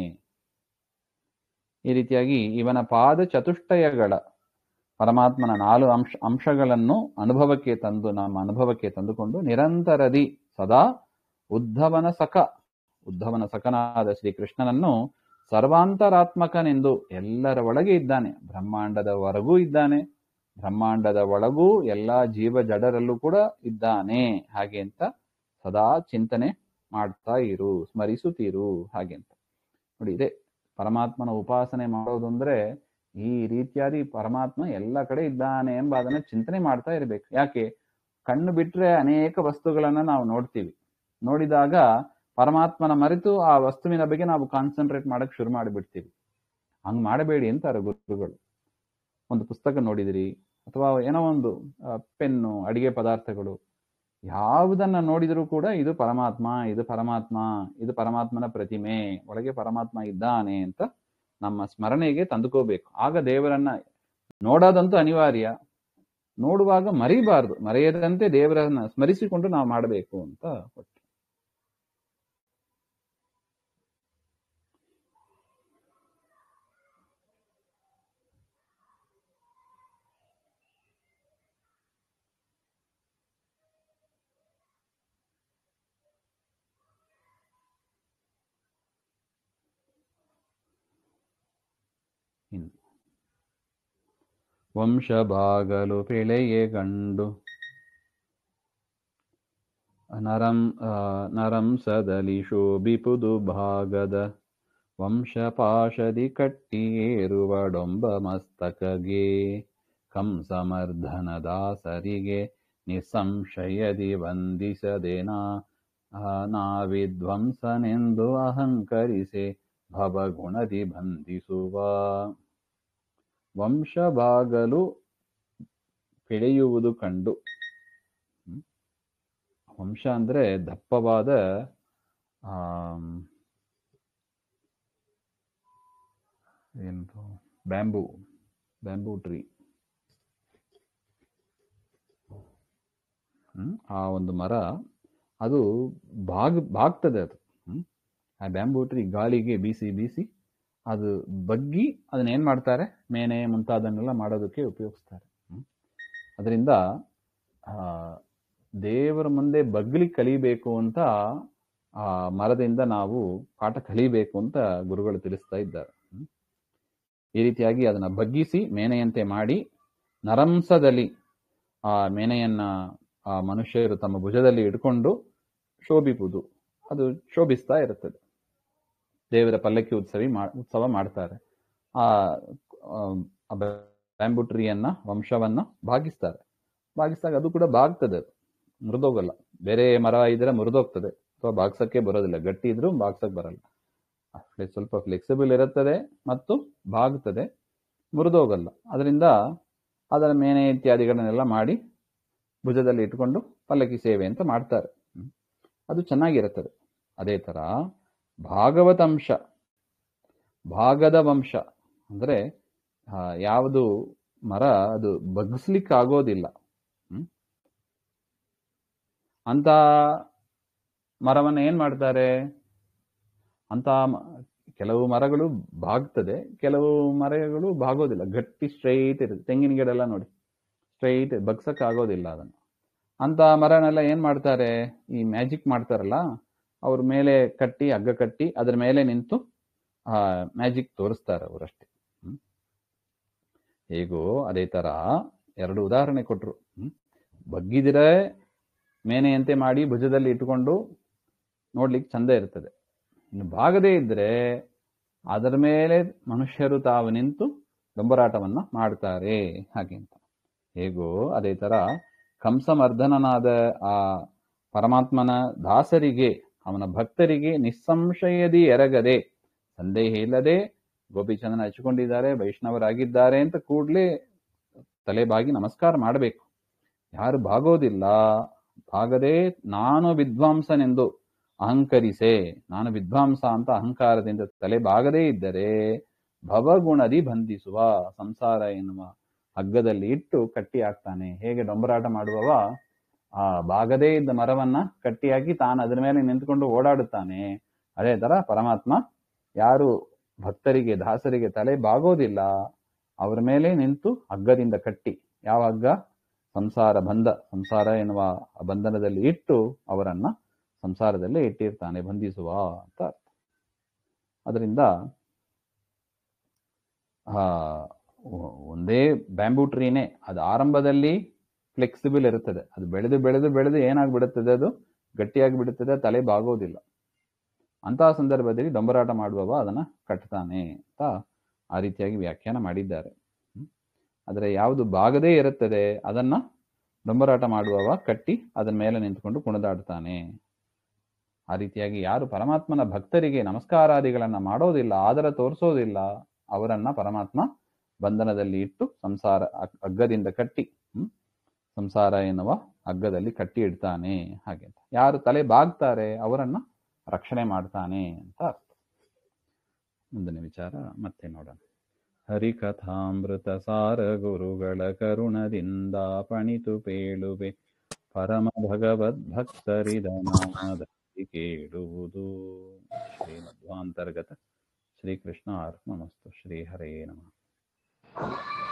ಈ ರೀತಿಯಾಗಿ ಇವನ ಪಾದ ಚತುಷ್ಟಯಗಳ, ಪರಮಾತ್ಮನ 4 ಅಂಶಗಳನ್ನು ಅನುಭವಕ್ಕೆ ತಂದು, ನಮ್ಮ ಅನುಭವಕ್ಕೆ ತಂದುಕೊಂಡು ನಿರಂತರದಿ ಸದಾ ಉದ್ಧವನ ಸಖನಾದ ಶ್ರೀಕೃಷ್ಣನನ್ನು ಸರ್ವಾಂತರಾತ್ಮಕನೆಂದು ಎಲ್ಲರ ಒಳಗೆ ಇದ್ದಾನೆ, ಬ್ರಹ್ಮಾಂಡದವರೆಗೂ ಇದ್ದಾನೆ, ಬ್ರಹ್ಮಾಂಡದ ಒಳಗೂ ಎಲ್ಲಾ ಜೀವ ಜಡರಲ್ಲೂ ಕೂಡ ಇದ್ದಾನೆ ಹಾಗೆ ಅಂತ ಸದಾ ಚಿಂತನೆ ಮಾಡ್ತಾ ಇರು, ಸ್ಮರಿಸುತ್ತೀರು ಹಾಗೆ ಅಂತ ನೋಡಿ. ಇದೆ ಪರಮಾತ್ಮನ ಉಪಾಸನೆ ಮಾಡೋದು ಅಂದ್ರೆ ಈ ರೀತಿಯಾಗಿ ಪರಮಾತ್ಮ ಎಲ್ಲ ಕಡೆ ಇದ್ದಾನೆ ಎಂಬ ಅದನ್ನ ಚಿಂತನೆ ಮಾಡ್ತಾ ಇರ್ಬೇಕು. ಯಾಕೆ? ಕಣ್ಣು ಬಿಟ್ರೆ ಅನೇಕ ವಸ್ತುಗಳನ್ನ ನಾವು ನೋಡ್ತೀವಿ, ನೋಡಿದಾಗ ಪರಮಾತ್ಮನ ಮರೆತು ಆ ವಸ್ತುವಿನ ಬಗ್ಗೆ ನಾವು ಕಾನ್ಸಂಟ್ರೇಟ್ ಮಾಡಕ್ ಶುರು ಮಾಡಿಬಿಡ್ತೀವಿ. ಹಂಗ್ ಮಾಡಬೇಡಿ ಅಂತಾರೆ ಗುರುಗಳು. ಒಂದು ಪುಸ್ತಕ ನೋಡಿದಿರಿ ಅಥವಾ ಏನೋ ಒಂದು ಪೆನ್ನು, ಅಡಿಗೆ ಪದಾರ್ಥಗಳು, ಯಾವುದನ್ನ ನೋಡಿದರೂ ಕೂಡ ಇದು ಪರಮಾತ್ಮ, ಇದು ಪರಮಾತ್ಮ, ಇದು ಪರಮಾತ್ಮನ ಪ್ರತಿಮೆ, ಒಳಗೆ ಪರಮಾತ್ಮ ಇದ್ದಾನೆ ಅಂತ ನಮ್ಮ ಸ್ಮರಣೆಗೆ ತಂದುಕೋಬೇಕು. ಆಗ ದೇವರನ್ನ ನೋಡೋದಂತೂ ಅನಿವಾರ್ಯ, ನೋಡುವಾಗ ಮರಿಬಾರ್ದು, ಮರೆಯದಂತೆ ದೇವರನ್ನ ಸ್ಮರಿಸಿಕೊಂಡು ನಾವು ಮಾಡಬೇಕು ಅಂತ ಕೊಟ್ಟು. ವಂಶಭಾಗಲು ಪಿಳೆಯೆಗಂಡು ನರಂಸದಲಿ ಶೋಭಿಪುದು ಭಾಗದ ವಂಶಪಾಶದಿ ಕಟ್ಟಿಯೇರುವಡೊಂಬ ಮಸ್ತಕಗೆ ಕಂಸಮರ್ಧನ ದಾಸರಿಗೆ ನಿಸ್ಸಂಶಯದಿ ವಂದಿಸದೇನಾ ನಾವಿಧ್ವಂಸನೆಂದು ಅಹಂಕರಿಸೆ ಭವಗುಣದಿ ಬಂಧಿಸುವ. ವಂಶಭಾಗಲು ಬೆಳೆಯುವುದು ಕಂಡು. ವಂಶ ಅಂದ್ರೆ ದಪ್ಪವಾದ ಏನು ಬ್ಯಾಂಬೂ ಟ್ರೀ. ಆ ಒಂದು ಮರ ಅದು ಬಾಗ್ತದೆ. ಅದು ಆ ಬ್ಯಾಂಬೂ ಟ್ರೀ ಗಾಳಿಗೆ ಬೀಸಿ ಬೀಸಿ ಅದು ಬಗ್ಗಿ ಅದನ್ನ ಏನ್ ಮಾಡ್ತಾರೆ, ಮೇನೆ ಮುಂತಾದನ್ನೆಲ್ಲ ಮಾಡೋದಕ್ಕೆ ಉಪಯೋಗಿಸ್ತಾರೆ. ಅದರಿಂದ ದೇವರ ಮುಂದೆ ಬಗ್ಲಿ ಕಲಿಬೇಕು ಅಂತ ಆ ಮರದಿಂದ ನಾವು ಪಾಠ ಕಲಿಬೇಕು ಅಂತ ಗುರುಗಳು ತಿಳಿಸ್ತಾ ಇದ್ದಾರೆ. ಈ ರೀತಿಯಾಗಿ ಅದನ್ನ ಬಗ್ಗಿಸಿ ಮೇನೆಯಂತೆ ಮಾಡಿ ನರಂಸದಲ್ಲಿ ಆ ಮೇನೆಯನ್ನ ಆ ಮನುಷ್ಯರು ತಮ್ಮ ಭುಜದಲ್ಲಿ ಇಟ್ಕೊಂಡು ಶೋಭಿಪುದು, ಅದು ಶೋಭಿಸ್ತಾ ಇರುತ್ತದೆ. ದೇವರ ಪಲ್ಲಕ್ಕಿ ಉತ್ಸವ ಮಾಡ್ತಾರೆ. ಆ ಬ್ಯಾಂಬೂ ಟ್ರೀಯನ್ನ, ವಂಶವನ್ನ ಭಾಗಿಸ್ತಾರೆ. ಭಾಗಿಸಿದಾಗ ಅದು ಕೂಡ ಬಾಗ್ತದೆ, ಅದು ಮುರಿದೋಗಲ್ಲ. ಬೇರೆ ಮರ ಇದ್ರೆ ಮುರಿದೋಗ್ತದೆ ಅಥವಾ ಬಾಗ್ಸಕ್ಕೆ ಬರೋದಿಲ್ಲ, ಗಟ್ಟಿ ಇದ್ರೂ ಬಾಗ್ಸಕ್ ಬರಲ್ಲ. ಸ್ವಲ್ಪ ಫ್ಲೆಕ್ಸಿಬಲ್ ಇರುತ್ತದೆ ಮತ್ತು ಬಾಗ್ತದೆ, ಮುರಿದೋಗಲ್ಲ. ಅದರಿಂದ ಅದರ ಮೇನೆ ಇತ್ಯಾದಿಗಳನ್ನೆಲ್ಲ ಮಾಡಿ ಭುಜದಲ್ಲಿ ಇಟ್ಕೊಂಡು ಪಲ್ಲಕ್ಕಿ ಸೇವೆ ಅಂತ ಮಾಡ್ತಾರೆ. ಅದು ಚೆನ್ನಾಗಿರುತ್ತದೆ. ಅದೇ ತರ ಭಾಗವತಂಶ, ಭಾಗದ ವಂಶ ಅಂದ್ರೆ ಯಾವುದು ಮರ ಅದು ಬಗ್ಸ್ಲಿಕ್ಕೆ ಆಗೋದಿಲ್ಲ ಅಂತ ಮರವನ್ನ ಏನ್ ಮಾಡ್ತಾರೆ, ಅಂತ ಕೆಲವು ಮರಗಳು ಬಾಗ್ತದೆ, ಕೆಲವು ಮರಗಳು ಬಾಗೋದಿಲ್ಲ, ಗಟ್ಟಿ ಸ್ಟ್ರೈಟ್ ಇರುತ್ತೆ. ತೆಂಗಿನ ಗಿಡ ಎಲ್ಲ ನೋಡಿ ಸ್ಟ್ರೈಟ್, ಬಗ್ಸಕ್ ಆಗೋದಿಲ್ಲ ಅದನ್ನು. ಅಂತ ಮರನೆಲ್ಲ ಏನ್ ಮಾಡ್ತಾರೆ, ಈ ಮ್ಯಾಜಿಕ್ ಮಾಡ್ತಾರಲ್ಲ, ಅವ್ರ ಮೇಲೆ ಕಟ್ಟಿ, ಹಗ್ಗ ಕಟ್ಟಿ ಅದ್ರ ಮೇಲೆ ನಿಂತು ಮ್ಯಾಜಿಕ್ ತೋರಿಸ್ತಾರೆ ಅವರಷ್ಟೇ. ಹೇಗೋ ಅದೇ ತರ ಎರಡು ಉದಾಹರಣೆ ಕೊಟ್ರು. ಬಗ್ಗಿದ್ರೆ ಮೇನೆಯಂತೆ ಮಾಡಿ ಭುಜದಲ್ಲಿ ಇಟ್ಟುಕೊಂಡು ನೋಡ್ಲಿಕ್ಕೆ ಚಂದ ಇರ್ತದೆ. ಇನ್ನು ಭಾಗದೇ ಇದ್ರೆ ಅದರ ಮೇಲೆ ಮನುಷ್ಯರು ತಾವು ನಿಂತು ಡೊಂಬರಾಟವನ್ನ ಮಾಡ್ತಾರೆ ಹಾಗೆ ಅಂತ. ಹೇಗೋ ಅದೇ ತರ ಕಂಸಮರ್ಧನನಾದ ಆ ಪರಮಾತ್ಮನ ದಾಸರಿಗೆ, ಅವನ ಭಕ್ತರಿಗೆ ನಿಸ್ಸಂಶಯದಿ ಎರಗದೆ, ಸಂದೇಹ ಇಲ್ಲದೆ ಗೋಪಿಚಂದನ ಹಚ್ಚಿಕೊಂಡಿದ್ದಾರೆ, ವೈಷ್ಣವರಾಗಿದ್ದಾರೆ ಅಂತ ಕೂಡ್ಲೇ ತಲೆಬಾಗಿ ನಮಸ್ಕಾರ ಮಾಡಬೇಕು. ಯಾರು ಭಾಗೋದಿಲ್ಲ, ಭಾಗದೆ ನಾನು ವಿದ್ವಾಂಸನೆಂದು ಅಹಂಕರಿಸೆ, ನಾನು ವಿದ್ವಾಂಸ ಅಂತ ಅಹಂಕಾರದಿಂದ ತಲೆ ಬಾಗದೇ ಇದ್ದರೆ ಭವಗುಣದಿ ಬಂಧಿಸುವ, ಸಂಸಾರ ಎನ್ನುವ ಹಗ್ಗದಲ್ಲಿ ಇಟ್ಟು ಕಟ್ಟಿ ಹಾಕ್ತಾನೆ. ಹೇಗೆ ಡೊಂಬರಾಟ ಮಾಡುವವ ಆ ಬಾಗದೇ ಇದ್ದ ಮರವನ್ನ ಕಟ್ಟಿಯಾಗಿ ತಾನು ಅದರ ಮೇಲೆ ನಿಂತ್ಕೊಂಡು ಓಡಾಡುತ್ತಾನೆ, ಅದೇ ತರ ಪರಮಾತ್ಮ ಯಾರು ಭಕ್ತರಿಗೆ, ದಾಸರಿಗೆ ತಲೆ ಬಾಗೋದಿಲ್ಲ ಅವರ ಮೇಲೆ ನಿಂತು ಹಗ್ಗದಿಂದ ಕಟ್ಟಿ, ಯಾವ ಹಗ್ಗ, ಸಂಸಾರ ಬಂಧ, ಸಂಸಾರ ಎನ್ನುವ ಬಂಧನದಲ್ಲಿ ಇಟ್ಟು ಅವರನ್ನ ಸಂಸಾರದಲ್ಲೇ ಇಟ್ಟಿರ್ತಾನೆ, ಬಂಧಿಸುವ ಅಂತ. ಅದರಿಂದ ಆ, ಒಂದೇ ಬ್ಯಾಂಬೂ ಟ್ರೀನೇ ಅದು ಆರಂಭದಲ್ಲಿ ಫ್ಲೆಕ್ಸಿಬಲ್ ಇರುತ್ತದೆ. ಅದು ಬೆಳೆದು ಬೆಳೆದು ಬೆಳೆದು ಏನಾಗ್ಬಿಡುತ್ತದೆ, ಅದು ಗಟ್ಟಿಯಾಗಿ ಬಿಡುತ್ತದೆ, ತಲೆ ಬಾಗೋದಿಲ್ಲ. ಅಂತಹ ಸಂದರ್ಭದಲ್ಲಿ ಡೊಂಬರಾಟ ಮಾಡುವವ ಅದನ್ನ ಕಟ್ತಾನೆ ಅಂತ ಆ ರೀತಿಯಾಗಿ ವ್ಯಾಖ್ಯಾನ ಮಾಡಿದ್ದಾರೆ. ಆದರೆ ಯಾವುದು ಬಾಗದೇ ಇರುತ್ತದೆ ಅದನ್ನ ಡೊಂಬರಾಟ ಮಾಡುವವ ಕಟ್ಟಿ ಅದರ ಮೇಲೆ ನಿಂತ್ಕೊಂಡು ಕುಣಿದಾಡ್ತಾನೆ. ಆ ರೀತಿಯಾಗಿ ಯಾರು ಪರಮಾತ್ಮನ ಭಕ್ತರಿಗೆ ನಮಸ್ಕಾರಾದಿಗಳನ್ನ ಮಾಡೋದಿಲ್ಲ, ಆದರ ತೋರಿಸೋದಿಲ್ಲ, ಅವರನ್ನ ಪರಮಾತ್ಮ ಬಂಧನದಲ್ಲಿ ಇಟ್ಟು ಸಂಸಾರ ಹಗ್ಗದಿಂದ ಕಟ್ಟಿ ಸಂಸಾರ ಎನ್ನುವ ಹಗ್ಗದಲ್ಲಿ ಕಟ್ಟಿ ಇಡ್ತಾನೆ. ಹಾಗೆ ಯಾರು ತಲೆ ಬಾಗ್ತಾರೆ ಅವರನ್ನ ರಕ್ಷಣೆ ಮಾಡ್ತಾನೆ ಅಂತ ಅರ್ಥ. ಮುಂದಿನ ವಿಚಾರ ಮತ್ತೆ ನೋಡೋಣ. ಹರಿಕಥಾಮೃತ ಸಾರ ಗುರುಗಳ ಕರುಣದಿಂದ ಪಣಿತು ಪೇಳುವೆ ಪರಮ ಭಗವದ್ಭಕ್ತರಿದನಾದಿ ಕೇಳುವುದು. ಶ್ರೀ ಮಧ್ವಾಂತರ್ಗತ ಶ್ರೀಕೃಷ್ಣ ಅರ್ಪಣಮಸ್ತು. ಶ್ರೀ ಹರೇ ನಮಃ.